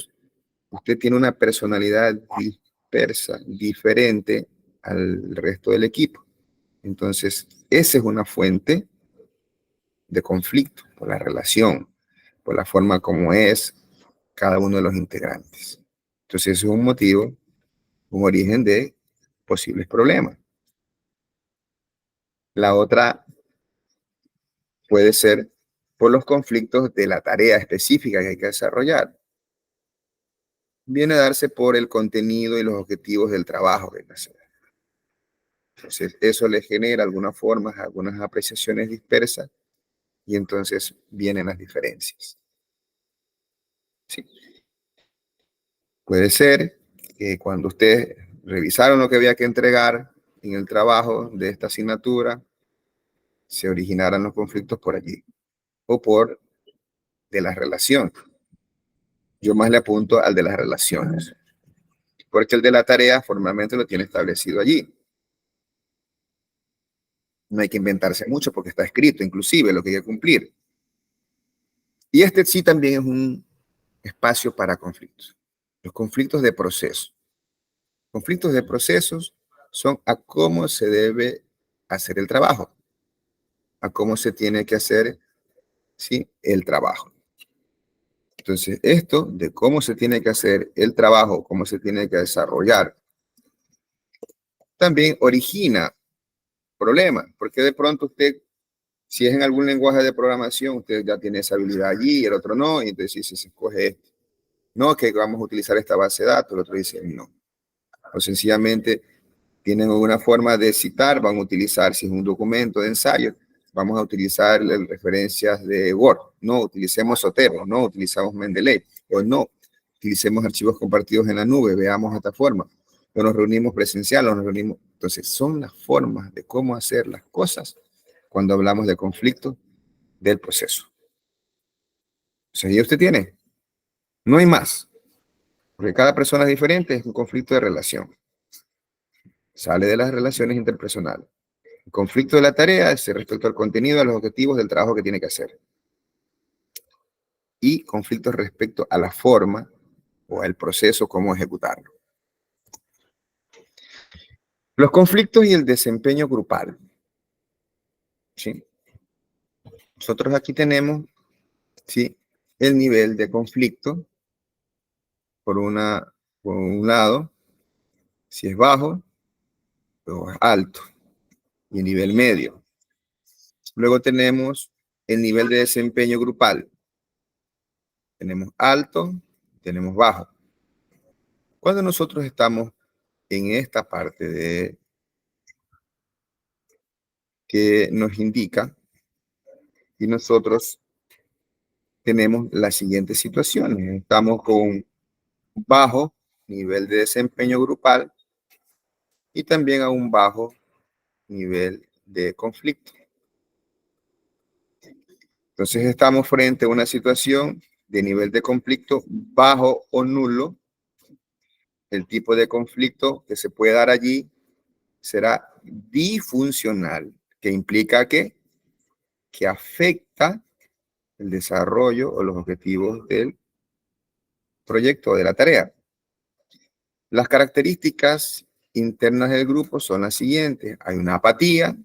usted tiene una personalidad dispersa, diferente al resto del equipo. Entonces, esa es una fuente de conflicto, por la relación, por la forma como es cada uno de los integrantes. Entonces, eso es un motivo, un origen de posibles problemas. La otra puede ser por los conflictos de la tarea específica que hay que desarrollar. Viene a darse por el contenido y los objetivos del trabajo que hay que hacer. Entonces, eso le genera algunas formas, algunas apreciaciones dispersas y entonces vienen las diferencias. Sí. Puede ser que cuando ustedes revisaron lo que había que entregar en el trabajo de esta asignatura, se originaran los conflictos por allí o por de las relaciones. Yo más le apunto al de las relaciones, porque el de la tarea formalmente lo tiene establecido allí. No hay que inventarse mucho porque está escrito, inclusive lo que hay que cumplir. Y este sí también es un espacio para conflictos. Los conflictos de proceso. Conflictos de procesos son a cómo se debe hacer el trabajo, a cómo se tiene que hacer, ¿sí?, el trabajo. Entonces, esto de cómo se tiene que hacer el trabajo, cómo se tiene que desarrollar, también origina problemas, porque de pronto usted, si es en algún lenguaje de programación, usted ya tiene esa habilidad allí y el otro no, y entonces si se escoge esto, no, que vamos a utilizar esta base de datos, el otro dice no. O sencillamente tienen una forma de citar, van a utilizar, si es un documento de ensayo, vamos a utilizar referencias de Word, no utilicemos Zotero, no utilizamos Mendeley, o no utilicemos archivos compartidos en la nube, veamos esta forma, o nos reunimos presencial, o nos reunimos. Entonces, son las formas de cómo hacer las cosas cuando hablamos de conflicto del proceso. O sea, ya usted tiene, no hay más, porque cada persona es diferente, es un conflicto de relación. Sale de las relaciones interpersonales. El conflicto de la tarea es respecto al contenido, a los objetivos del trabajo que tiene que hacer. y conflictos respecto a la forma o al proceso, cómo ejecutarlo. Los conflictos y el desempeño grupal. ¿Sí? Nosotros aquí tenemos, ¿sí?, el nivel de conflicto por un lado, si es bajo o es alto, y el nivel medio. Luego tenemos el nivel de desempeño grupal. Tenemos alto, tenemos bajo. Cuando nosotros estamos en esta parte de que nos indica y nosotros tenemos las siguientes situaciones. Estamos con bajo nivel de desempeño grupal y también a un bajo nivel de conflicto. Entonces estamos frente a una situación de nivel de conflicto bajo o nulo. El tipo de conflicto que se puede dar allí será disfuncional, que implica que afecta el desarrollo o los objetivos del proyecto o de la tarea. Las características internas del grupo son las siguientes. Hay una apatía,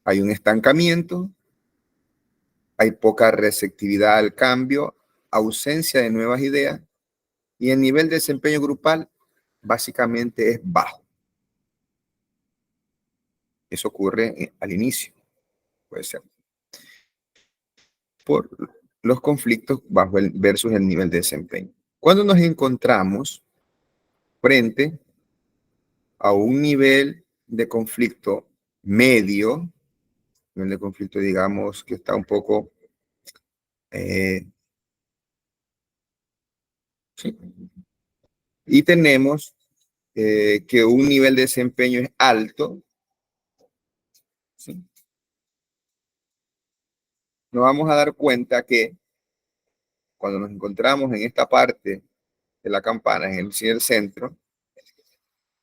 hay un estancamiento, hay poca receptividad al cambio, ausencia de nuevas ideas y el nivel de desempeño grupal básicamente es bajo. Eso ocurre al inicio, puede ser por los conflictos bajo versus el nivel de desempeño. Cuando nos encontramos frente a un nivel de conflicto medio, nivel de conflicto digamos que está un poco ¿sí?, y tenemos que un nivel de desempeño es alto, ¿sí?, nos vamos a dar cuenta que cuando nos encontramos en esta parte de la campana, en el centro,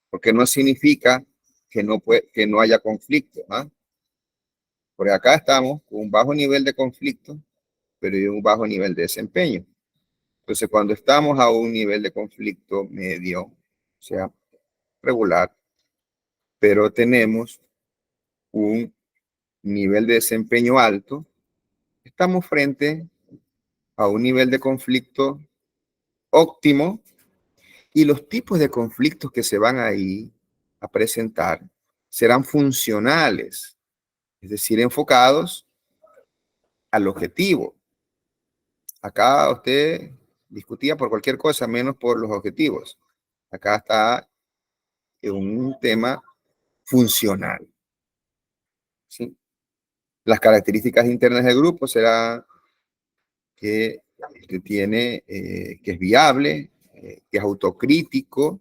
porque no significa que no haya conflicto, ¿ah? Porque acá estamos con un bajo nivel de conflicto, pero y un bajo nivel de desempeño. Entonces, cuando estamos a un nivel de conflicto medio, o sea, regular, pero tenemos un nivel de desempeño alto, estamos frente a un nivel de conflicto óptimo y los tipos de conflictos que se van ahí a presentar serán funcionales, es decir, enfocados al objetivo. Acá usted discutía por cualquier cosa menos por los objetivos. Acá está un tema funcional, ¿sí? Las características internas del grupo será que tiene, que es viable, que es autocrítico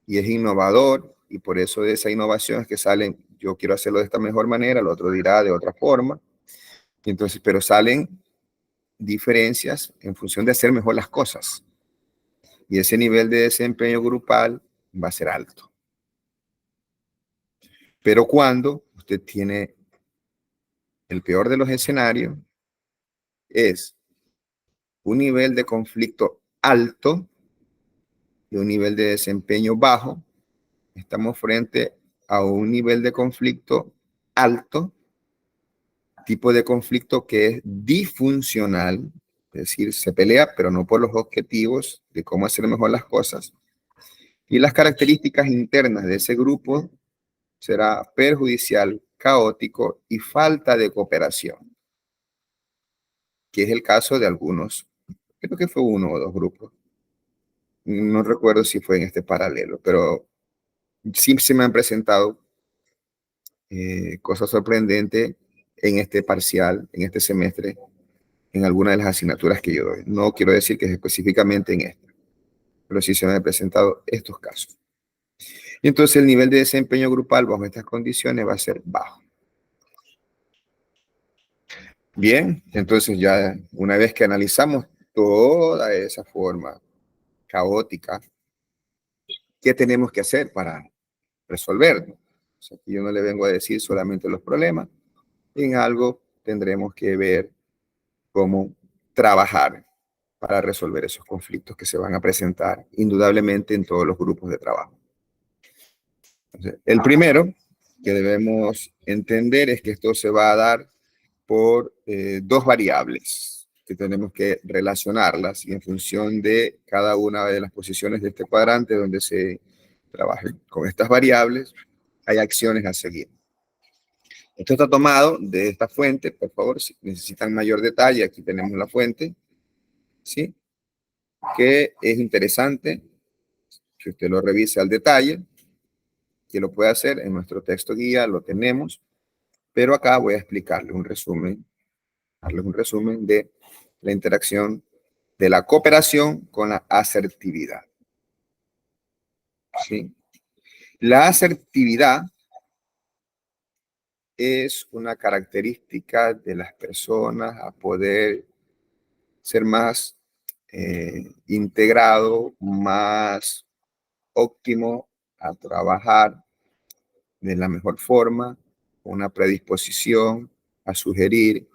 y es innovador, y por eso de esa innovación es que salen, yo quiero hacerlo de esta mejor manera, el otro dirá de otra forma, y entonces, pero salen diferencias en función de hacer mejor las cosas, y ese nivel de desempeño grupal va a ser alto. Pero cuando usted tiene el peor de los escenarios, es un nivel de conflicto alto y un nivel de desempeño bajo, estamos frente a un nivel de conflicto alto, tipo de conflicto que es disfuncional, es decir, se pelea, pero no por los objetivos de cómo hacer mejor las cosas. Y las características internas de ese grupo será perjudicial, caótico y falta de cooperación, que es el caso de algunos. Creo que fue uno o dos grupos. No recuerdo si fue en este paralelo, pero sí se me han presentado cosas sorprendentes en este parcial, en este semestre, en alguna de las asignaturas que yo doy. No quiero decir que es específicamente en esta, pero sí se me han presentado estos casos. Y entonces el nivel de desempeño grupal bajo estas condiciones va a ser bajo. Bien, entonces ya una vez que analizamos toda esa forma caótica, ¿qué tenemos que hacer para resolverlo? O sea, que yo no le vengo a decir solamente los problemas, en algo tendremos que ver cómo trabajar para resolver esos conflictos que se van a presentar indudablemente en todos los grupos de trabajo. Entonces, el primero que debemos entender es que esto se va a dar por dos variables que tenemos que relacionarlas y en función de cada una de las posiciones de este cuadrante donde se trabaje con estas variables, hay acciones a seguir. Esto está tomado de esta fuente, por favor, si necesitan mayor detalle, aquí tenemos la fuente, ¿sí? Que es interesante que usted lo revise al detalle, que lo puede hacer en nuestro texto guía, lo tenemos, pero acá voy a explicarle un resumen, darles un resumen de la interacción de la cooperación con la asertividad. ¿Sí? La asertividad es una característica de las personas a poder ser más integrado, más óptimo a trabajar de la mejor forma, una predisposición a sugerir,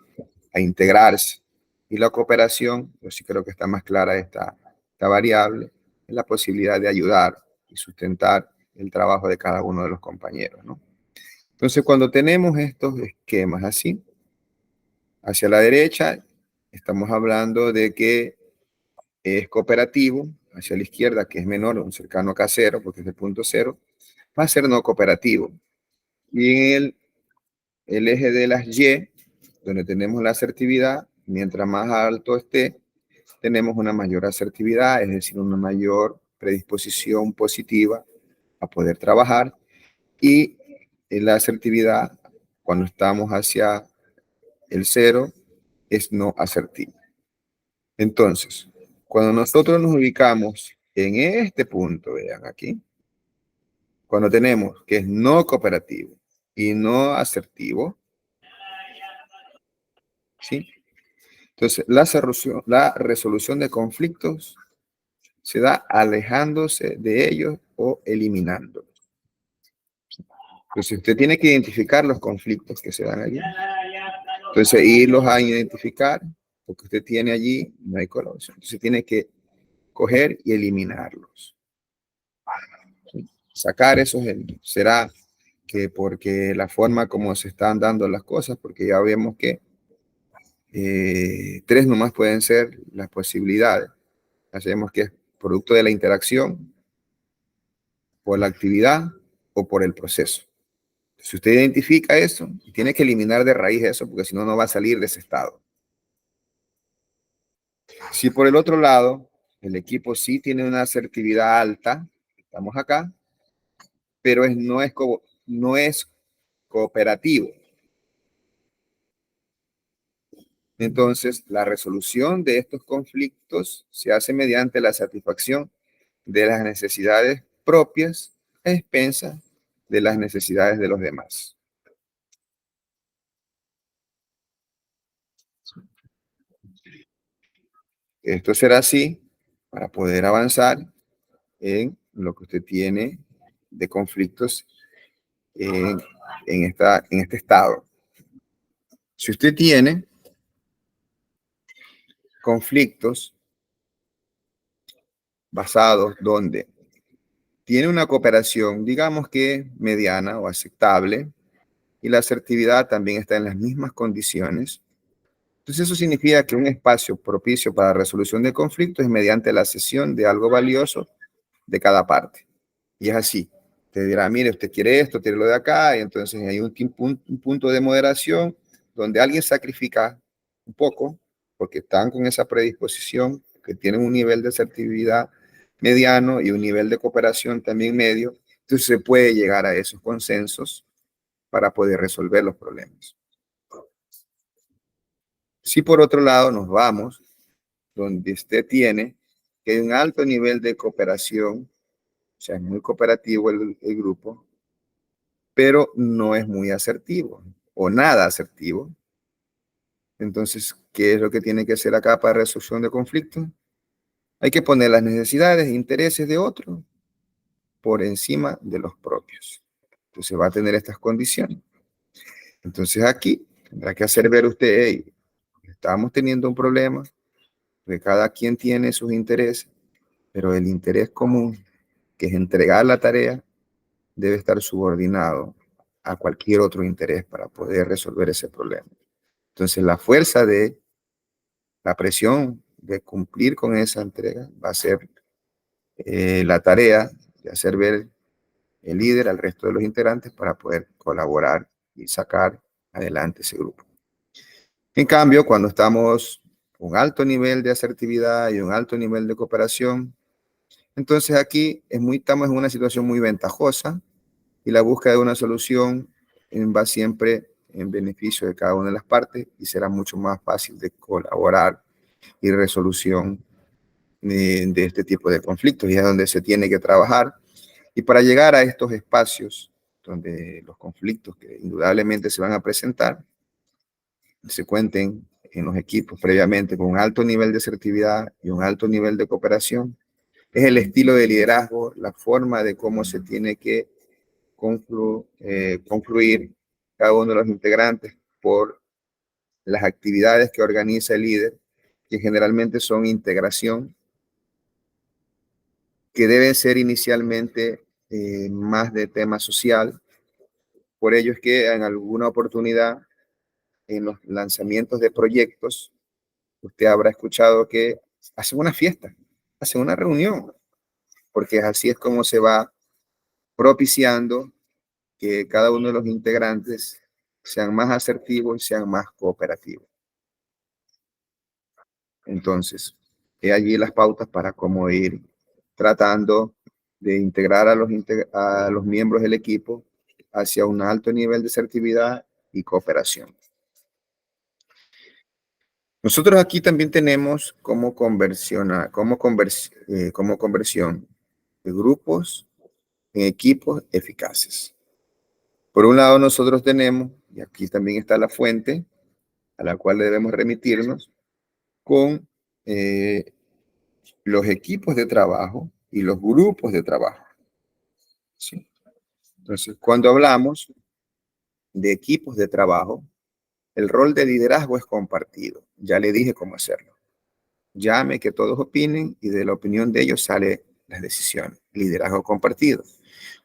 a integrarse. Y la cooperación, yo sí creo que está más clara esta variable, es la posibilidad de ayudar y sustentar el trabajo de cada uno de los compañeros, ¿no? Entonces, cuando tenemos estos esquemas así, hacia la derecha, estamos hablando de que es cooperativo, hacia la izquierda, que es menor, un cercano acá a cero, porque es el punto cero, va a ser no cooperativo. Y en el eje de las Y, donde tenemos la asertividad, mientras más alto esté, tenemos una mayor asertividad, es decir, una mayor predisposición positiva a poder trabajar. Y la asertividad, cuando estamos hacia el cero, es no asertiva. Entonces, cuando nosotros nos ubicamos en este punto, vean aquí, cuando tenemos que es no cooperativo y no asertivo, ¿sí? Entonces, la resolución de conflictos se da alejándose de ellos o eliminándolos. Entonces, usted tiene que identificar los conflictos que se dan allí. Entonces, irlos a identificar, porque usted tiene allí, no hay colaboración. Entonces, tiene que coger y eliminarlos. ¿Sí? Sacar esos, será que porque la forma como se están dando las cosas, porque ya vemos que tres nomás pueden ser las posibilidades. Hacemos que es producto de la interacción, por la actividad o por el proceso. Si usted identifica eso, tiene que eliminar de raíz eso, porque si no, no va a salir de ese estado. Si por el otro lado, el equipo sí tiene una asertividad alta, estamos acá, pero no es cooperativo. Entonces, la resolución de estos conflictos se hace mediante la satisfacción de las necesidades propias a expensas de las necesidades de los demás. Esto será así para poder avanzar en lo que usted tiene de conflictos en este estado. Si usted tiene conflictos basados donde tiene una cooperación, digamos que mediana o aceptable, y la asertividad también está en las mismas condiciones, entonces eso significa que un espacio propicio para la resolución de conflictos es mediante la cesión de algo valioso de cada parte. Y es así. Te dirá, mire, usted quiere esto, quiere lo de acá, y entonces hay un punto de moderación donde alguien sacrifica un poco, porque están con esa predisposición, que tienen un nivel de asertividad mediano y un nivel de cooperación también medio, entonces se puede llegar a esos consensos para poder resolver los problemas. Si por otro lado nos vamos, donde usted tiene que hay un alto nivel de cooperación, o sea, es muy cooperativo el grupo, pero no es muy asertivo o nada asertivo. Entonces, ¿qué es lo que tiene que hacer acá para resolución de conflictos? Hay que poner las necesidades e intereses de otro por encima de los propios. Entonces va a tener estas condiciones. Entonces aquí tendrá que hacer ver usted, hey, estamos teniendo un problema, porque cada quien tiene sus intereses, pero el interés común, que es entregar la tarea, debe estar subordinado a cualquier otro interés para poder resolver ese problema. Entonces, la fuerza de la presión de cumplir con esa entrega va a ser la tarea de hacer ver el líder al resto de los integrantes para poder colaborar y sacar adelante ese grupo. En cambio, cuando estamos con un alto nivel de asertividad y un alto nivel de cooperación, entonces aquí estamos en una situación muy ventajosa y la búsqueda de una solución va siempre en beneficio de cada una de las partes y será mucho más fácil de colaborar y resolución de este tipo de conflictos, y es donde se tiene que trabajar. Y para llegar a estos espacios donde los conflictos que indudablemente se van a presentar, se cuenten en los equipos previamente con un alto nivel de asertividad y un alto nivel de cooperación, es el estilo de liderazgo, la forma de cómo se tiene que concluir cada uno de los integrantes por las actividades que organiza el líder, que generalmente son integración, que debe ser inicialmente más de tema social. Por ello es que en alguna oportunidad, en los lanzamientos de proyectos, usted habrá escuchado que hacen una fiesta, hacen una reunión, porque así es como se va propiciando que cada uno de los integrantes sean más asertivos y sean más cooperativos. Entonces, he allí las pautas para cómo ir tratando de integrar a los miembros del equipo hacia un alto nivel de asertividad y cooperación. Nosotros aquí también tenemos cómo conversión de grupos en equipos eficaces. Por un lado, nosotros tenemos, y aquí también está la fuente a la cual debemos remitirnos, con los equipos de trabajo y los grupos de trabajo. ¿Sí? Entonces, cuando hablamos de equipos de trabajo, el rol de liderazgo es compartido. Ya le dije cómo hacerlo. Llame, que todos opinen y de la opinión de ellos sale las decisiones. Liderazgo compartido.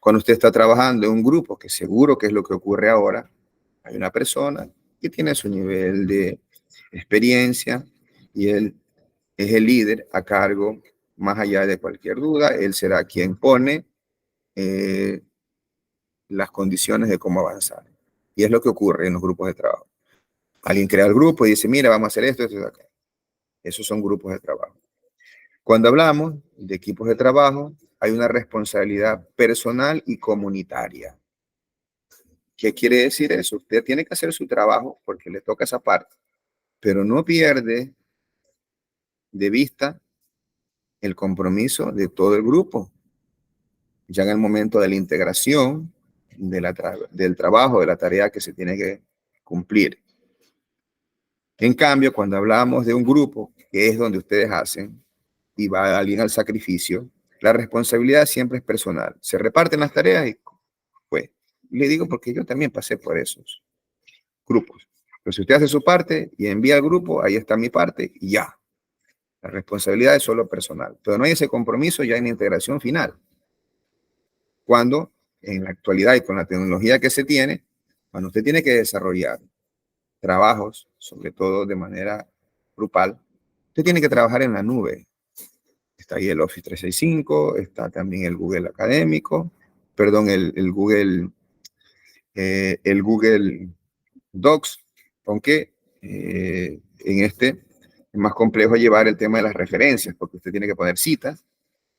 Cuando usted está trabajando en un grupo, que seguro que es lo que ocurre ahora, hay una persona que tiene su nivel de experiencia y él es el líder a cargo, más allá de cualquier duda, él será quien pone las condiciones de cómo avanzar. Y es lo que ocurre en los grupos de trabajo. Alguien crea el grupo y dice, mira, vamos a hacer esto, esto, acá. Esos son grupos de trabajo. Cuando hablamos de equipos de trabajo, hay una responsabilidad personal y comunitaria. ¿Qué quiere decir eso? Usted tiene que hacer su trabajo porque le toca esa parte, pero no pierde de vista el compromiso de todo el grupo. Ya en el momento de la integración del trabajo, de la tarea que se tiene que cumplir. En cambio, cuando hablamos de un grupo, que es donde ustedes hacen, y va alguien al sacrificio, la responsabilidad siempre es personal. Se reparten las tareas y pues, le digo porque yo también pasé por esos grupos. Pero si usted hace su parte y envía al grupo, ahí está mi parte y ya. La responsabilidad es solo personal. Pero no hay ese compromiso ya en la integración final. Cuando en la actualidad y con la tecnología que se tiene, cuando usted tiene que desarrollar trabajos, sobre todo de manera grupal, usted tiene que trabajar en la nube. Está ahí el Office 365, está también el Google Académico, perdón, el Google Docs, aunque en este es más complejo llevar el tema de las referencias, porque usted tiene que poner citas,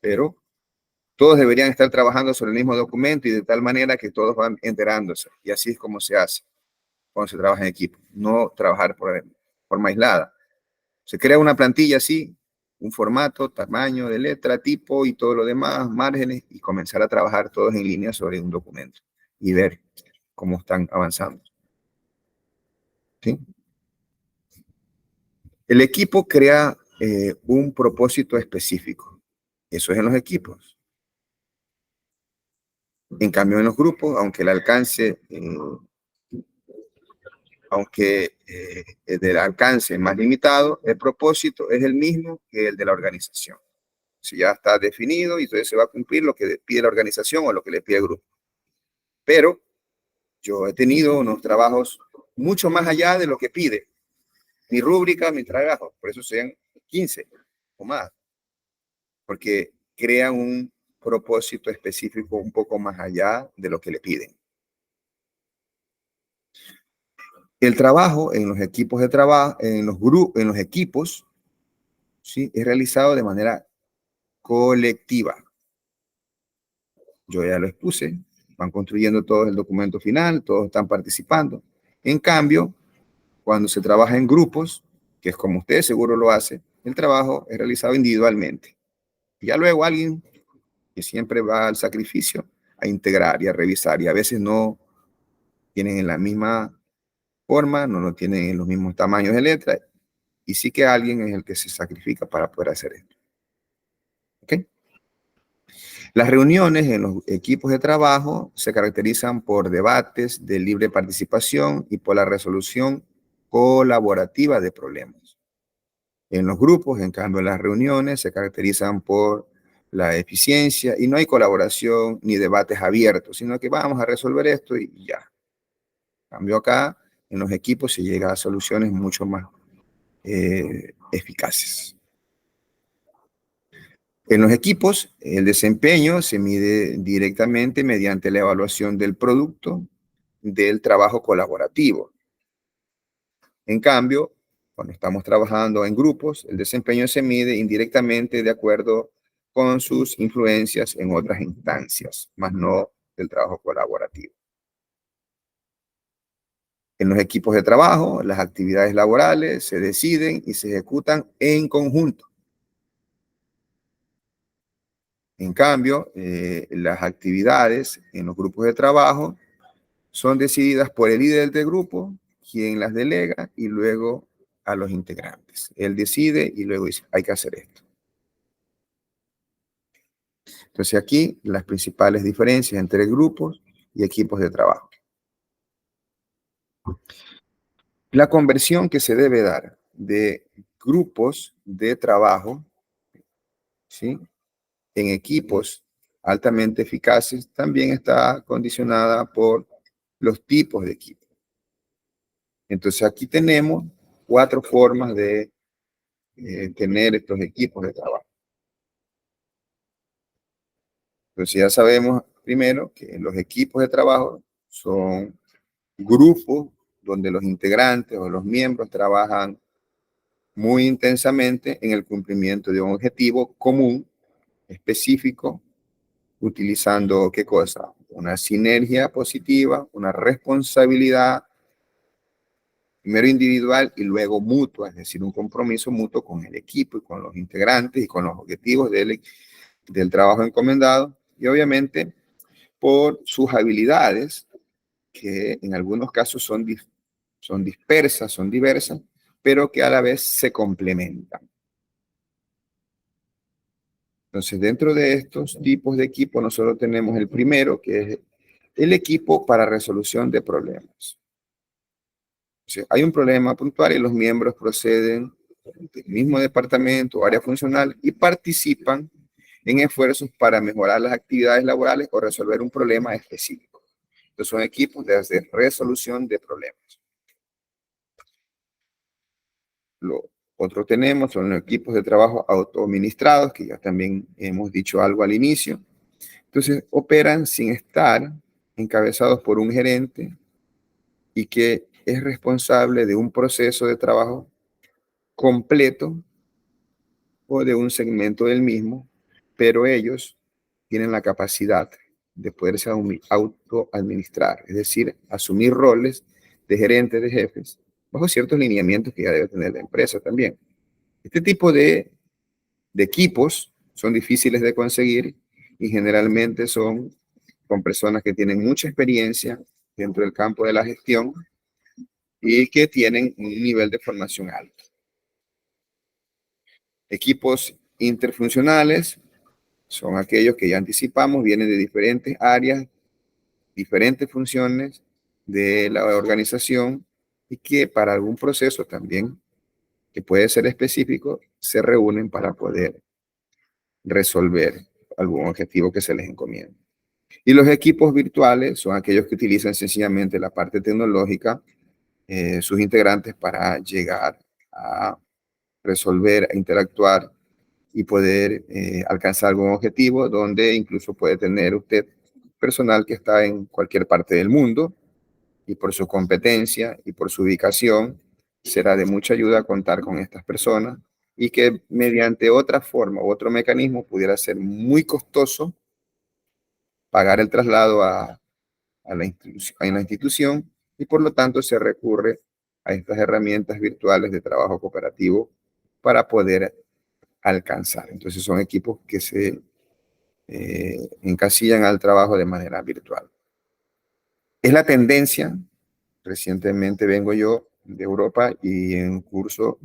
pero todos deberían estar trabajando sobre el mismo documento y de tal manera que todos van enterándose. Y así es como se hace cuando se trabaja en equipo, no trabajar por forma aislada. Se crea una plantilla así, un formato, tamaño de letra, tipo y todo lo demás, márgenes, y comenzar a trabajar todos en línea sobre un documento y ver cómo están avanzando. ¿Sí? El equipo crea un propósito específico. Eso es en los equipos. En cambio, en los grupos, aunque el alcance aunque del alcance más limitado, el propósito es el mismo que el de la organización. Si ya está definido y entonces se va a cumplir lo que pide la organización o lo que le pide el grupo. Pero yo he tenido unos trabajos mucho más allá de lo que pide mi rúbrica, mi trabajo, por eso sean 15 o más, porque crean un propósito específico un poco más allá de lo que le piden. El trabajo en los equipos de trabajo, en los equipos, ¿sí? Es realizado de manera colectiva. Yo ya lo expuse, van construyendo todo el documento final, todos están participando. En cambio, cuando se trabaja en grupos, que es como usted seguro lo hace, el trabajo es realizado individualmente. Y ya luego alguien que siempre va al sacrificio a integrar y a revisar, y a veces no tienen en la misma forma, no lo tienen en los mismos tamaños de letra, y sí que alguien es el que se sacrifica para poder hacer esto. ¿Okay? Las reuniones en los equipos de trabajo se caracterizan por debates de libre participación y por la resolución colaborativa de problemas. En los grupos, en cambio, las reuniones se caracterizan por la eficiencia y no hay colaboración ni debates abiertos, sino que vamos a resolver esto y ya. En cambio acá, en los equipos se llega a soluciones mucho más eficaces. En los equipos, el desempeño se mide directamente mediante la evaluación del producto del trabajo colaborativo. En cambio, cuando estamos trabajando en grupos, el desempeño se mide indirectamente de acuerdo con sus influencias en otras instancias, más no del trabajo colaborativo. En los equipos de trabajo, las actividades laborales se deciden y se ejecutan en conjunto. En cambio, las actividades en los grupos de trabajo son decididas por el líder del grupo, quien las delega y luego a los integrantes. Él decide y luego dice, hay que hacer esto. Entonces aquí las principales diferencias entre grupos y equipos de trabajo. La conversión que se debe dar de grupos de trabajo, ¿sí?, en equipos altamente eficaces también está condicionada por los tipos de equipos. Entonces aquí tenemos 4 formas de tener estos equipos de trabajo. Entonces ya sabemos primero que los equipos de trabajo son grupos donde los integrantes o los miembros trabajan muy intensamente en el cumplimiento de un objetivo común, específico, utilizando ¿qué cosa? Una sinergia positiva, una responsabilidad, primero individual y luego mutua, es decir, un compromiso mutuo con el equipo y con los integrantes y con los objetivos del trabajo encomendado, y obviamente por sus habilidades, que en algunos casos son dispersas, son diversas, pero que a la vez se complementan. Entonces, dentro de estos tipos de equipo, nosotros tenemos el primero, que es el equipo para resolución de problemas. O sea, hay un problema puntual y los miembros proceden del mismo departamento o área funcional y participan en esfuerzos para mejorar las actividades laborales o resolver un problema específico. Entonces, son equipos de resolución de problemas. Lo otro tenemos son los equipos de trabajo autoadministrados, que ya también hemos dicho algo al inicio. Entonces, operan sin estar encabezados por un gerente y que es responsable de un proceso de trabajo completo o de un segmento del mismo, pero ellos tienen la capacidad de poderse autoadministrar, es decir, asumir roles de gerentes, de jefes, bajo ciertos lineamientos que ya debe tener la empresa también. Este tipo de equipos son difíciles de conseguir y generalmente son con personas que tienen mucha experiencia dentro del campo de la gestión y que tienen un nivel de formación alto. Equipos interfuncionales son aquellos que ya anticipamos, vienen de diferentes áreas, diferentes funciones de la organización y que para algún proceso también, que puede ser específico, se reúnen para poder resolver algún objetivo que se les encomienda. Y los equipos virtuales son aquellos que utilizan sencillamente la parte tecnológica, sus integrantes, para llegar a resolver, a interactuar y poder alcanzar algún objetivo, donde incluso puede tener usted personal que está en cualquier parte del mundo, y por su competencia y por su ubicación será de mucha ayuda contar con estas personas, y que mediante otra forma u otro mecanismo pudiera ser muy costoso pagar el traslado a la institución, y por lo tanto se recurre a estas herramientas virtuales de trabajo cooperativo para poder alcanzar. Entonces son equipos que se encasillan al trabajo de manera virtual. Es la tendencia. Recientemente vengo yo de Europa y en un curso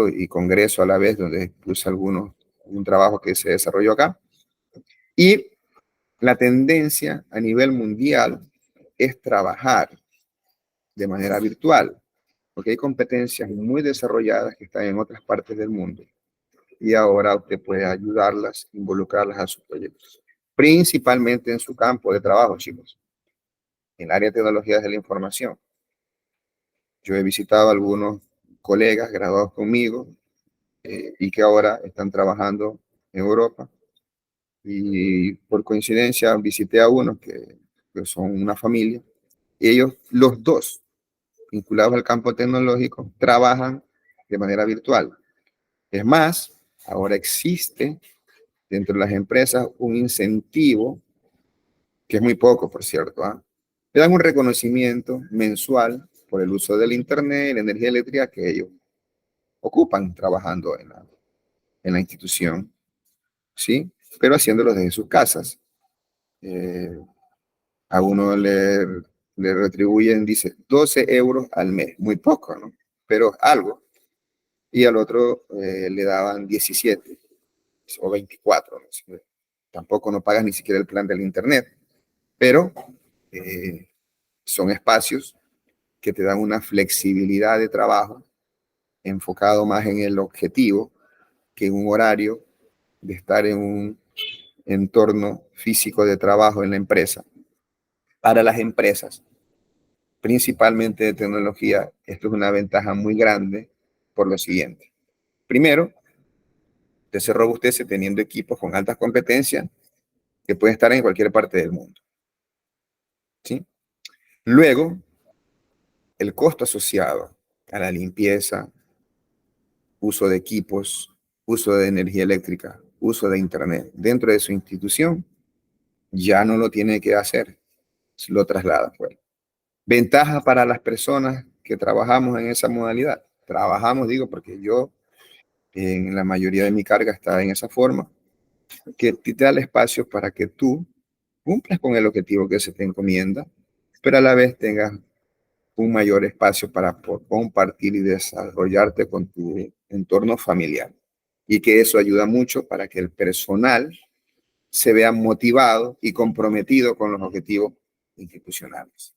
y congreso a la vez, donde puse un trabajo que se desarrolló acá. Y la tendencia a nivel mundial es trabajar de manera virtual, porque hay competencias muy desarrolladas que están en otras partes del mundo, y ahora usted puede ayudarlas, involucrarlas a sus proyectos, principalmente en su campo de trabajo, chicos, en el área de tecnologías de la información. Yo he visitado a algunos colegas graduados conmigo y que ahora están trabajando en Europa, y por coincidencia visité a unos que son una familia, y ellos, los dos, vinculados al campo tecnológico, trabajan de manera virtual. Es más, ahora existe dentro de las empresas un incentivo, que es muy poco, por cierto, ¿eh? Le dan un reconocimiento mensual por el uso del Internet y la energía eléctrica que ellos ocupan trabajando en la institución, ¿sí? Pero haciéndolo desde sus casas. Eh, a uno le retribuyen, dice, 12 euros al mes, muy poco, ¿no? Pero algo. Y al otro le daban 17 o 24, ¿no? Tampoco no pagas ni siquiera el plan del Internet, pero eh, son espacios que te dan una flexibilidad de trabajo enfocado más en el objetivo que en un horario de estar en un entorno físico de trabajo en la empresa. Para las empresas, principalmente de tecnología, esto es una ventaja muy grande por lo siguiente. Primero, usted se robustece teniendo equipos con altas competencias que pueden estar en cualquier parte del mundo, ¿sí? Luego, el costo asociado a la limpieza, uso de equipos, uso de energía eléctrica, uso de Internet dentro de su institución, ya no lo tiene que hacer, lo traslada fuera. Ventaja para las personas que trabajamos en esa modalidad. Trabajamos, digo, porque yo en la mayoría de mi carga está en esa forma, que te da el espacio para que tú cumplas con el objetivo que se te encomienda, pero a la vez tengas un mayor espacio para compartir y desarrollarte con tu entorno familiar. Y que eso ayuda mucho para que el personal se vea motivado y comprometido con los objetivos institucionales.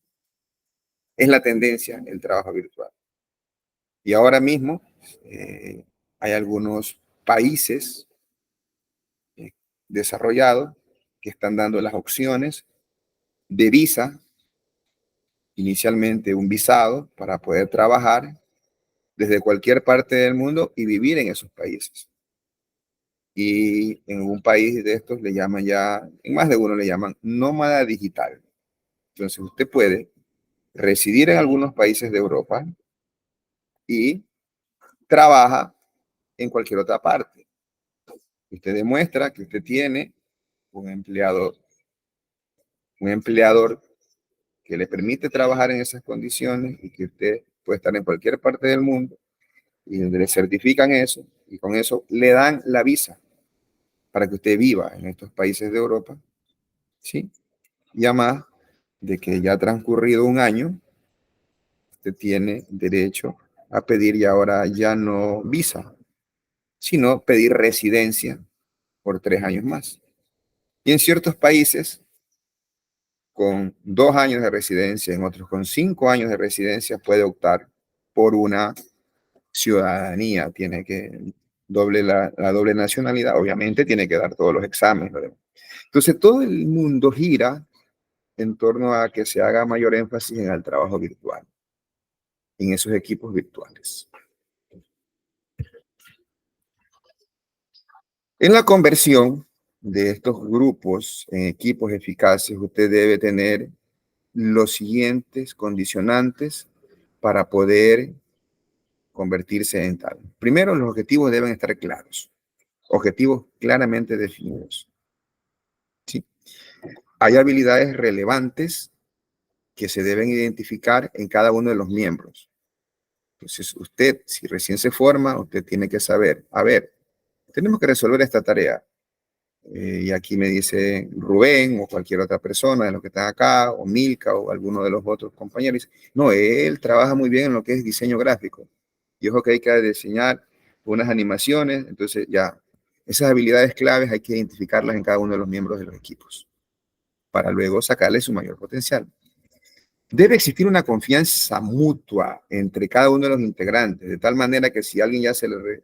Es la tendencia el trabajo virtual. Y ahora mismo hay algunos países desarrollados que están dando las opciones de visa, inicialmente un visado para poder trabajar desde cualquier parte del mundo y vivir en esos países. Y en un país de estos le llaman ya, en más de uno le llaman nómada digital. Entonces usted puede residir en algunos países de Europa y trabaja en cualquier otra parte. Usted demuestra que usted tiene un empleador que le permite trabajar en esas condiciones, y que usted puede estar en cualquier parte del mundo, y le certifican eso, y con eso le dan la visa para que usted viva en estos países de Europa, ¿sí? Y además de que ya ha transcurrido un año, usted tiene derecho a pedir, y ahora ya no visa, sino pedir residencia por 3 años más. Y en ciertos países, con 2 años de residencia, en otros con 5 años de residencia, puede optar por una ciudadanía. Tiene que la doble nacionalidad, obviamente tiene que dar todos los exámenes. Entonces, todo el mundo gira en torno a que se haga mayor énfasis en el trabajo virtual, en esos equipos virtuales. En la conversión de estos grupos en equipos eficaces, usted debe tener los siguientes condicionantes para poder convertirse en tal. Primero, los objetivos deben estar claros, objetivos claramente definidos. ¿Sí? Hay habilidades relevantes que se deben identificar en cada uno de los miembros. Entonces, usted, si recién se forma, usted tiene que saber, a ver, tenemos que resolver esta tarea. Y aquí me dice Rubén o cualquier otra persona de los que están acá, o Milka o alguno de los otros compañeros. No, él trabaja muy bien en lo que es diseño gráfico. Y ojo que hay que diseñar unas animaciones. Entonces ya, esas habilidades claves hay que identificarlas en cada uno de los miembros de los equipos para luego sacarle su mayor potencial. Debe existir una confianza mutua entre cada uno de los integrantes, de tal manera que si a alguien ya se le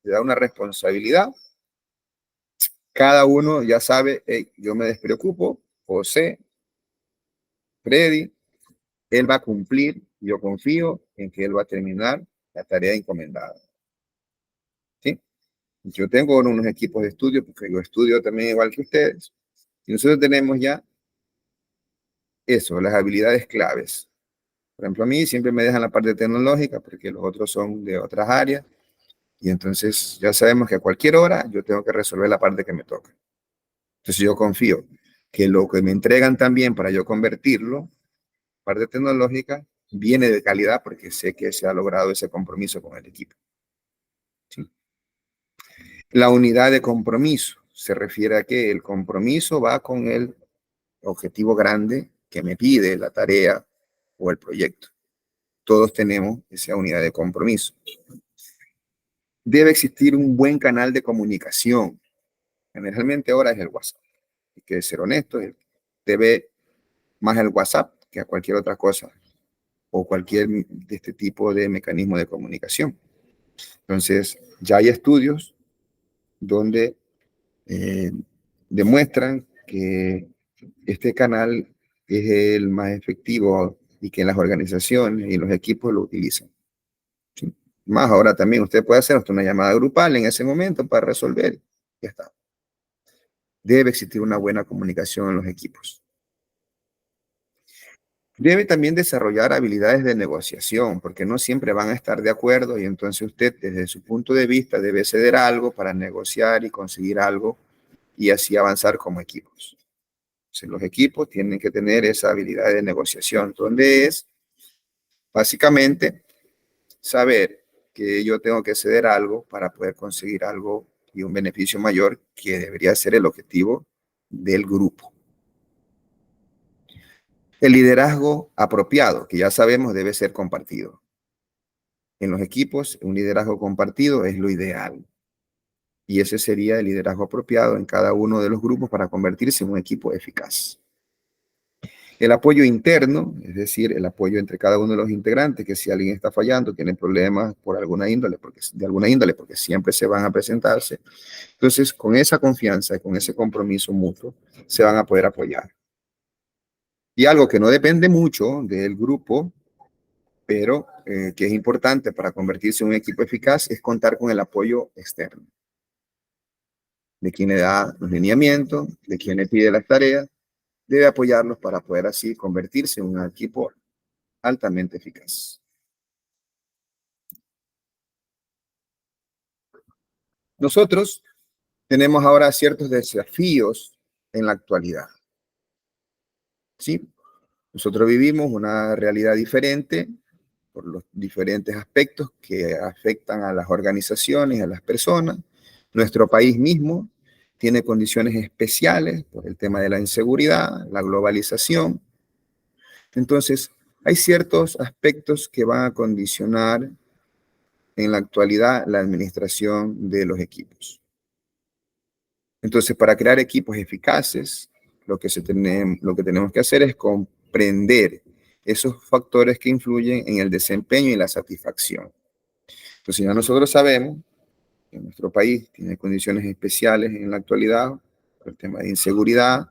da una responsabilidad, cada uno ya sabe, hey, yo me despreocupo, José, Freddy, él va a cumplir, yo confío en que él va a terminar la tarea encomendada. ¿Sí? Yo tengo unos equipos de estudio, porque yo estudio también igual que ustedes, y nosotros tenemos ya eso, las habilidades claves. Por ejemplo, a mí siempre me dejan la parte tecnológica, porque los otros son de otras áreas, y entonces ya sabemos que a cualquier hora yo tengo que resolver la parte que me toca. Entonces yo confío que lo que me entregan también para yo convertirlo, parte tecnológica, viene de calidad porque sé que se ha logrado ese compromiso con el equipo. ¿Sí? La unidad de compromiso se refiere a que el compromiso va con el objetivo grande que me pide la tarea o el proyecto. Todos tenemos esa unidad de compromiso. Debe existir un buen canal de comunicación. Generalmente ahora es el WhatsApp. Hay que ser honesto, debe más el WhatsApp que a cualquier otra cosa o cualquier de este tipo de mecanismo de comunicación. Entonces, ya hay estudios donde demuestran que este canal es el más efectivo y que las organizaciones y los equipos lo utilizan. ¿Sí? Más ahora también usted puede hacer hasta una llamada grupal en ese momento para resolver. Ya está. Debe existir una buena comunicación en los equipos. Debe también desarrollar habilidades de negociación, porque no siempre van a estar de acuerdo y entonces usted desde su punto de vista debe ceder algo para negociar y conseguir algo y así avanzar como equipos. Entonces, los equipos tienen que tener esa habilidad de negociación, donde es básicamente saber que yo tengo que ceder algo para poder conseguir algo y un beneficio mayor que debería ser el objetivo del grupo. El liderazgo apropiado, que ya sabemos debe ser compartido. En los equipos, un liderazgo compartido es lo ideal. Y ese sería el liderazgo apropiado en cada uno de los grupos para convertirse en un equipo eficaz. El apoyo interno, es decir, el apoyo entre cada uno de los integrantes, que si alguien está fallando, tiene problemas por alguna índole, porque siempre se van a presentarse. Entonces, con esa confianza y con ese compromiso mutuo, se van a poder apoyar. Y algo que no depende mucho del grupo, pero que es importante para convertirse en un equipo eficaz, es contar con el apoyo externo. De quien le da los lineamientos, de quien le pide las tareas, debe apoyarlos para poder así convertirse en un equipo altamente eficaz. Nosotros tenemos ahora ciertos desafíos en la actualidad. ¿Sí? Nosotros vivimos una realidad diferente por los diferentes aspectos que afectan a las organizaciones, a las personas. Nuestro país mismo tiene condiciones especiales por el tema de la inseguridad, la globalización. Entonces, hay ciertos aspectos que van a condicionar en la actualidad la administración de los equipos. Entonces, para crear equipos eficaces, lo que tenemos que hacer es comprender esos factores que influyen en el desempeño y la satisfacción. Entonces ya nosotros sabemos que nuestro país tiene condiciones especiales en la actualidad, por el tema de inseguridad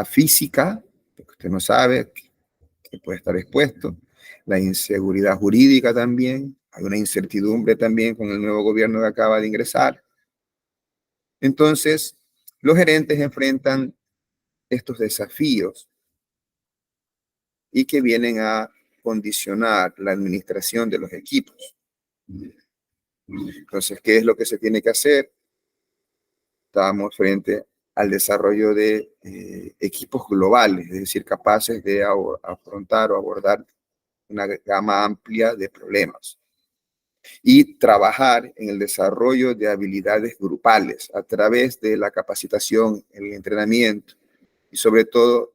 física, porque usted no sabe que puede estar expuesto, la inseguridad jurídica también, hay una incertidumbre también con el nuevo gobierno que acaba de ingresar. Entonces, los gerentes enfrentan estos desafíos y que vienen a condicionar la administración de los equipos. Entonces, ¿qué es lo que se tiene que hacer? Estamos frente al desarrollo de equipos globales, es decir, capaces de afrontar o abordar una gama amplia de problemas y trabajar en el desarrollo de habilidades grupales a través de la capacitación, el entrenamiento y sobre todo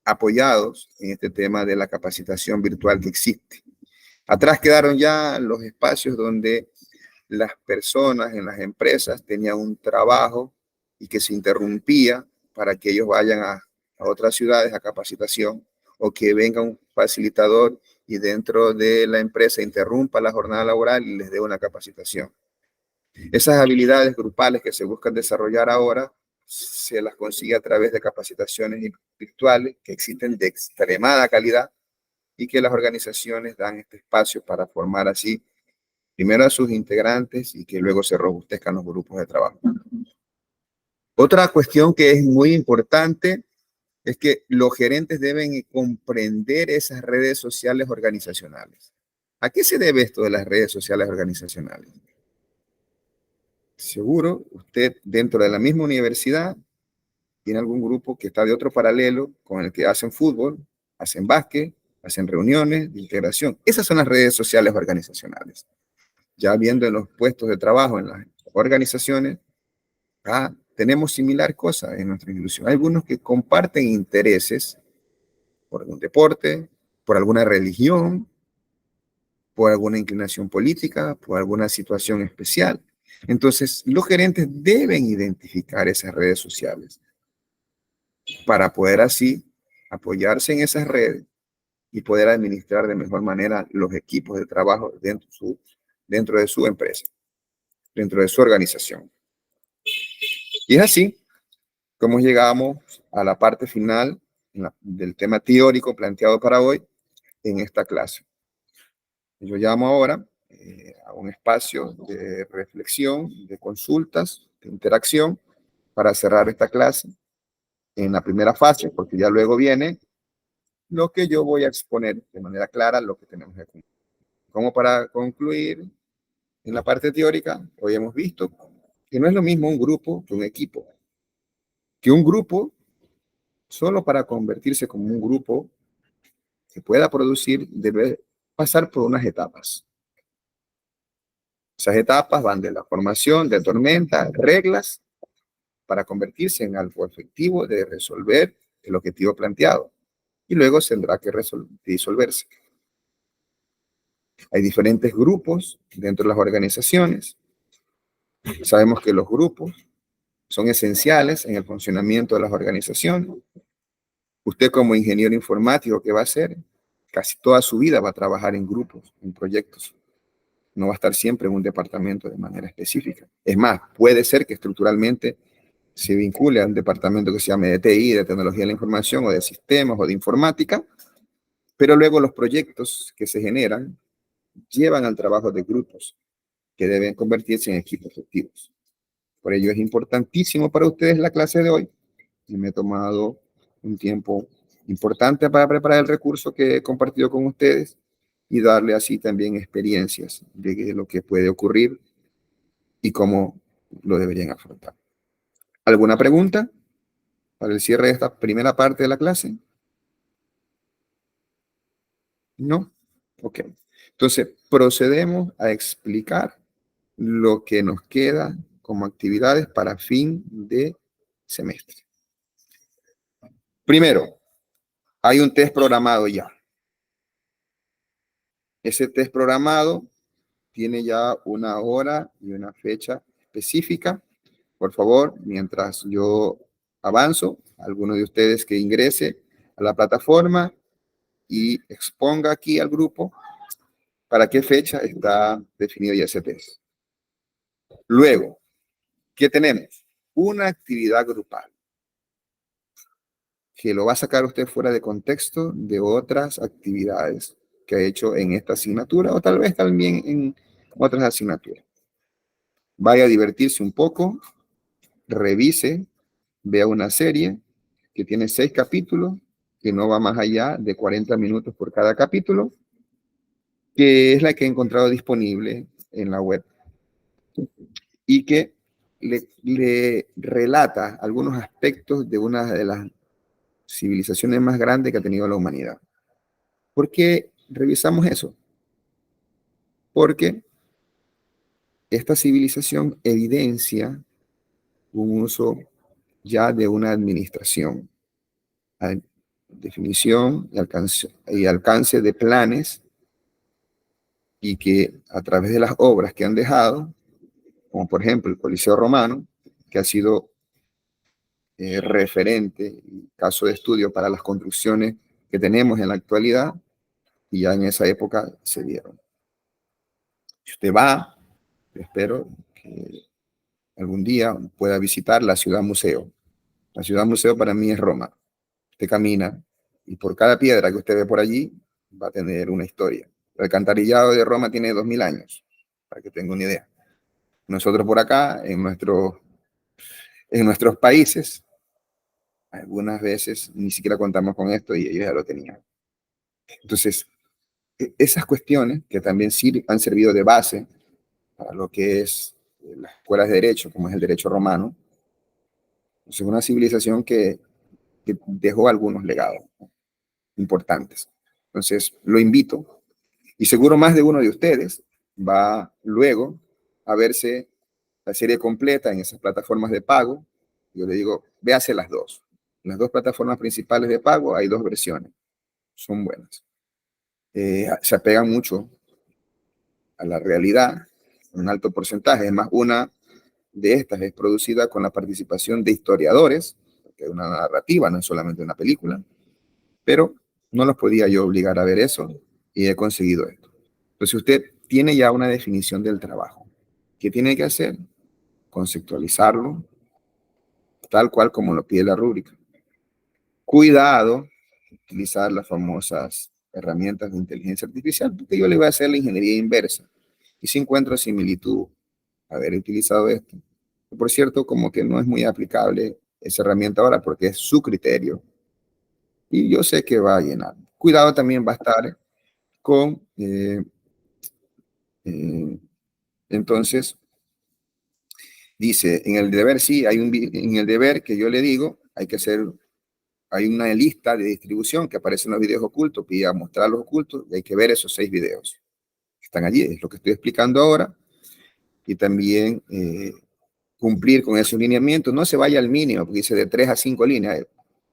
apoyados en este tema de la capacitación virtual que existe. Atrás quedaron ya los espacios donde las personas en las empresas tenían un trabajo y que se interrumpía para que ellos vayan a otras ciudades a capacitación o que venga un facilitador y dentro de la empresa interrumpa la jornada laboral y les dé una capacitación. Esas habilidades grupales que se buscan desarrollar ahora se las consigue a través de capacitaciones virtuales que existen de extremada calidad y que las organizaciones dan este espacio para formar así primero a sus integrantes y que luego se robustezcan los grupos de trabajo. Otra cuestión que es muy importante es que los gerentes deben comprender esas redes sociales organizacionales. ¿A qué se debe esto de las redes sociales organizacionales? Seguro, usted dentro de la misma universidad tiene algún grupo que está de otro paralelo con el que hacen fútbol, hacen básquet, hacen reuniones de integración. Esas son las redes sociales organizacionales. Ya viendo en los puestos de trabajo, en las organizaciones, tenemos similar cosa en nuestra institución. Hay algunos que comparten intereses por algún deporte, por alguna religión, por alguna inclinación política, por alguna situación especial. Entonces, los gerentes deben identificar esas redes sociales para poder así apoyarse en esas redes y poder administrar de mejor manera los equipos de trabajo dentro de su empresa, dentro de su organización. Y es así como llegamos a la parte final del tema teórico planteado para hoy en esta clase. Yo llamo ahora a un espacio de reflexión, de consultas, de interacción para cerrar esta clase en la primera fase, porque ya luego viene lo que yo voy a exponer de manera clara, lo que tenemos que cumplir. Como para concluir en la parte teórica, hoy hemos visto que no es lo mismo un grupo que un equipo. Que un grupo, solo para convertirse como un grupo que pueda producir, debe pasar por unas etapas. Esas etapas van de la formación, de tormenta, reglas, para convertirse en algo efectivo de resolver el objetivo planteado. Y luego tendrá que disolverse. Hay diferentes grupos dentro de las organizaciones. Sabemos que los grupos son esenciales en el funcionamiento de las organizaciones. Usted como ingeniero informático, ¿qué va a hacer? Casi toda su vida va a trabajar en grupos, en proyectos. No va a estar siempre en un departamento de manera específica. Es más, puede ser que estructuralmente se vincule a un departamento que se llame de TI, de tecnología de la información, o de sistemas, o de informática, pero luego los proyectos que se generan llevan al trabajo de grupos que deben convertirse en equipos efectivos. Por ello es importantísimo para ustedes la clase de hoy y me he tomado un tiempo importante para preparar el recurso que he compartido con ustedes y darle así también experiencias de lo que puede ocurrir y cómo lo deberían afrontar. ¿Alguna pregunta para el cierre de esta primera parte de la clase? ¿No? Ok. Entonces, procedemos a explicar lo que nos queda como actividades para fin de semestre. Primero, hay un test programado ya. Ese test programado tiene ya una hora y una fecha específica. Por favor, mientras yo avanzo, alguno de ustedes que ingrese a la plataforma y exponga aquí al grupo para qué fecha está definido ya ese test. Luego, ¿qué tenemos? Una actividad grupal que lo va a sacar usted fuera de contexto de otras actividades que ha hecho en esta asignatura o tal vez también en otras asignaturas. Vaya a divertirse un poco, revise, vea una serie que tiene 6 capítulos, que no va más allá de 40 minutos por cada capítulo, que es la que he encontrado disponible en la web y que le relata algunos aspectos de una de las civilizaciones más grandes que ha tenido la humanidad. ¿Por qué revisamos eso? Porque esta civilización evidencia un uso ya de una administración, definición y alcance de planes, y que a través de las obras que han dejado, como por ejemplo el Coliseo Romano, que ha sido referente y caso de estudio para las construcciones que tenemos en la actualidad, y ya en esa época se dieron. Si usted va, espero que algún día pueda visitar la ciudad museo. La ciudad museo para mí es Roma. Usted camina y por cada piedra que usted ve por allí va a tener una historia. El alcantarillado de Roma tiene 2000 años, para que tenga una idea. Nosotros por acá, en nuestros países, algunas veces ni siquiera contamos con esto y ellos ya lo tenían. Entonces, esas cuestiones que también han servido de base para lo que es las escuelas de derecho, como es el derecho romano, es una civilización que dejó algunos legados importantes. Entonces, lo invito, y seguro más de uno de ustedes va luego a verse la serie completa en esas plataformas de pago. Yo le digo, véase las dos. En las dos plataformas principales de pago hay 2 versiones. Son buenas. Se apegan mucho a la realidad, un alto porcentaje. Es más, una de estas es producida con la participación de historiadores, porque es una narrativa, no es solamente una película, pero no los podía yo obligar a ver eso y he conseguido esto. Entonces usted tiene ya una definición del trabajo. ¿Qué tiene que hacer? Conceptualizarlo, tal cual como lo pide la rúbrica. Cuidado, utilizar las famosas herramientas de inteligencia artificial, porque yo le voy a hacer la ingeniería inversa. Y si encuentro similitud haber utilizado esto, por cierto, como que no es muy aplicable esa herramienta ahora porque es su criterio. Y yo sé que va a llenar. Cuidado también va a estar con, entonces, dice, en el deber sí, en el deber que yo le digo, hay una lista de distribución que aparecen los videos ocultos, pide mostrar los ocultos, y hay que ver esos 6 videos que están allí, es lo que estoy explicando ahora, y también cumplir con esos lineamientos. No se vaya al mínimo, porque dice de 3 a 5 líneas,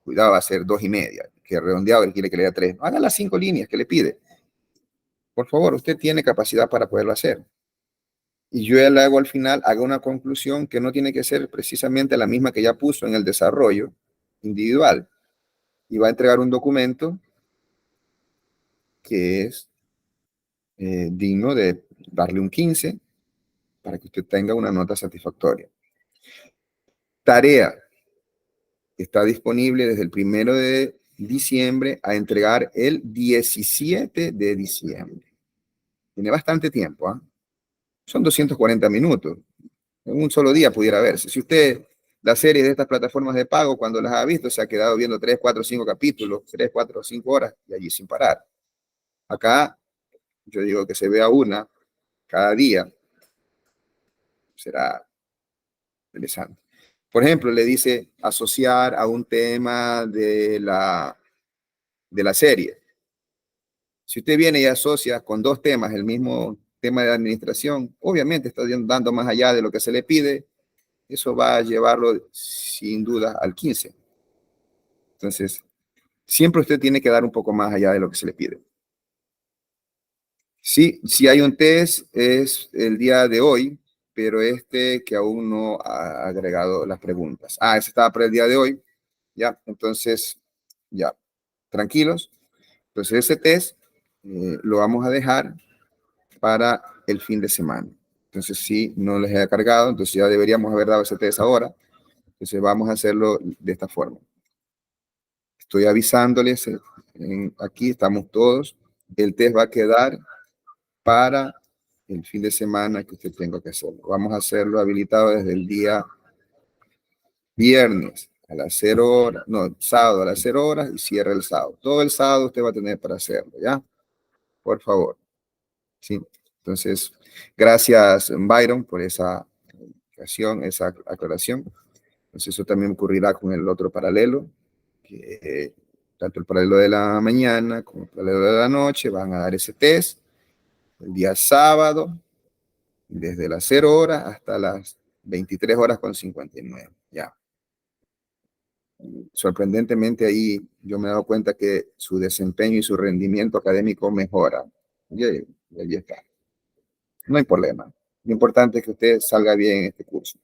cuidado, va a ser 2,5, que redondeado él quiere que le dé 3, haga las 5 líneas que le pide. Por favor, usted tiene capacidad para poderlo hacer. Y yo le hago al final, haga una conclusión que no tiene que ser precisamente la misma que ya puso en el desarrollo individual. Y va a entregar un documento que es digno de darle un 15 para que usted tenga una nota satisfactoria. Tarea. Está disponible desde el 1 de diciembre a entregar el 17 de diciembre. Tiene bastante tiempo, ¿eh? Son 240 minutos. En un solo día pudiera verse. Si usted, la serie de estas plataformas de pago, cuando las ha visto, se ha quedado viendo 3, 4, 5 capítulos, 3, 4, 5 horas y allí sin parar. Acá, yo digo que se vea una cada día, será interesante. Por ejemplo, le dice asociar a un tema de la serie. Si usted viene y asocia con 2 temas el mismo tema de administración, obviamente está dando más allá de lo que se le pide, eso va a llevarlo sin duda al 15. Entonces, siempre usted tiene que dar un poco más allá de lo que se le pide. Sí, si hay un test, es el día de hoy, pero este que aún no ha agregado las preguntas. Ese estaba para el día de hoy. Ya, entonces, ya, tranquilos. Entonces, ese test lo vamos a dejar para el fin de semana. Entonces, si no les he cargado, entonces ya deberíamos haber dado ese test ahora. Entonces, vamos a hacerlo de esta forma. Estoy avisándoles, aquí estamos todos. El test va a quedar para el fin de semana que usted tenga que hacerlo. Vamos a hacerlo habilitado desde el día viernes a las 0 horas, no, sábado a las 0 horas y cierra el sábado. Todo el sábado usted va a tener para hacerlo, ¿ya? Por favor. Sí. Entonces, gracias, Byron, por esa aclaración. Entonces, eso también ocurrirá con el otro paralelo, que tanto el paralelo de la mañana como el paralelo de la noche van a dar ese test el día sábado, desde las 0 horas hasta las 23 horas con 59. Ya. Sorprendentemente ahí yo me he dado cuenta que su desempeño y su rendimiento académico mejora. Y ahí está. No hay problema. Lo importante es que usted salga bien en este curso.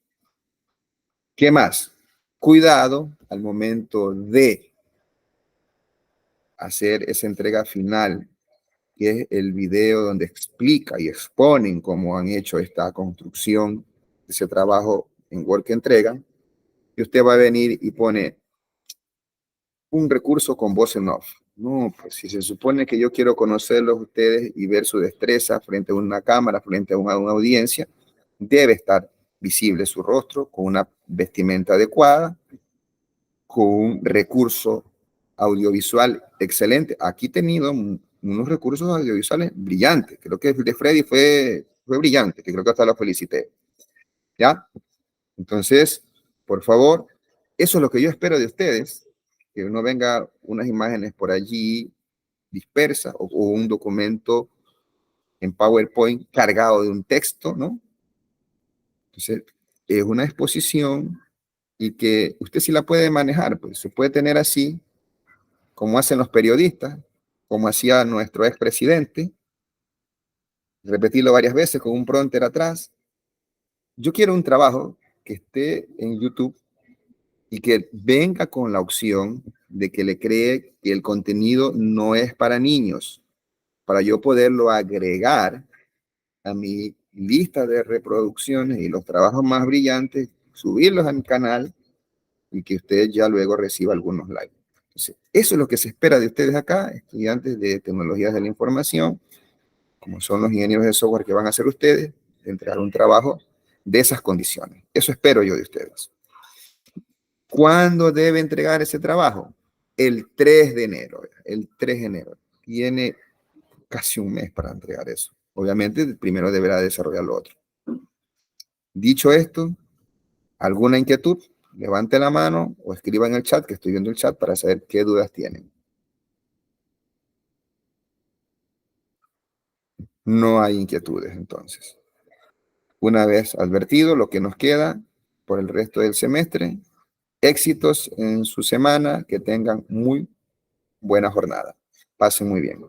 ¿Qué más? Cuidado al momento de hacer esa entrega final, que es el video donde explica y exponen cómo han hecho esta construcción, ese trabajo en Word que entregan, y usted va a venir y pone un recurso con voz en off. No, pues si se supone que yo quiero conocerlos ustedes y ver su destreza frente a una cámara, frente a una audiencia, debe estar visible su rostro con una vestimenta adecuada, con un recurso audiovisual excelente. Aquí he tenido unos recursos audiovisuales brillantes. Creo que el de Freddy fue brillante, que creo que hasta lo felicité. ¿Ya? Entonces, por favor, eso es lo que yo espero de ustedes, que no venga unas imágenes por allí dispersas o un documento en PowerPoint cargado de un texto, ¿no? Entonces, es una exposición y que usted sí la puede manejar, pues se puede tener así, como hacen los periodistas, como hacía nuestro expresidente, repetirlo varias veces con un prompter atrás. Yo quiero un trabajo que esté en YouTube y que venga con la opción de que le cree que el contenido no es para niños, para yo poderlo agregar a mi lista de reproducciones y los trabajos más brillantes, subirlos a mi canal y que usted ya luego reciba algunos likes. Entonces, eso es lo que se espera de ustedes acá, estudiantes de tecnologías de la información, como son los ingenieros de software que van a hacer ustedes, de entregar un trabajo de esas condiciones. Eso espero yo de ustedes. ¿Cuándo debe entregar ese trabajo? El 3 de enero. El 3 de enero. Tiene casi un mes para entregar eso. Obviamente, primero deberá desarrollar lo otro. Dicho esto, ¿alguna inquietud? Levante la mano o escriba en el chat, que estoy viendo el chat, para saber qué dudas tienen. No hay inquietudes, entonces. Una vez advertido lo que nos queda por el resto del semestre, éxitos en su semana, que tengan muy buena jornada. Pasen muy bien.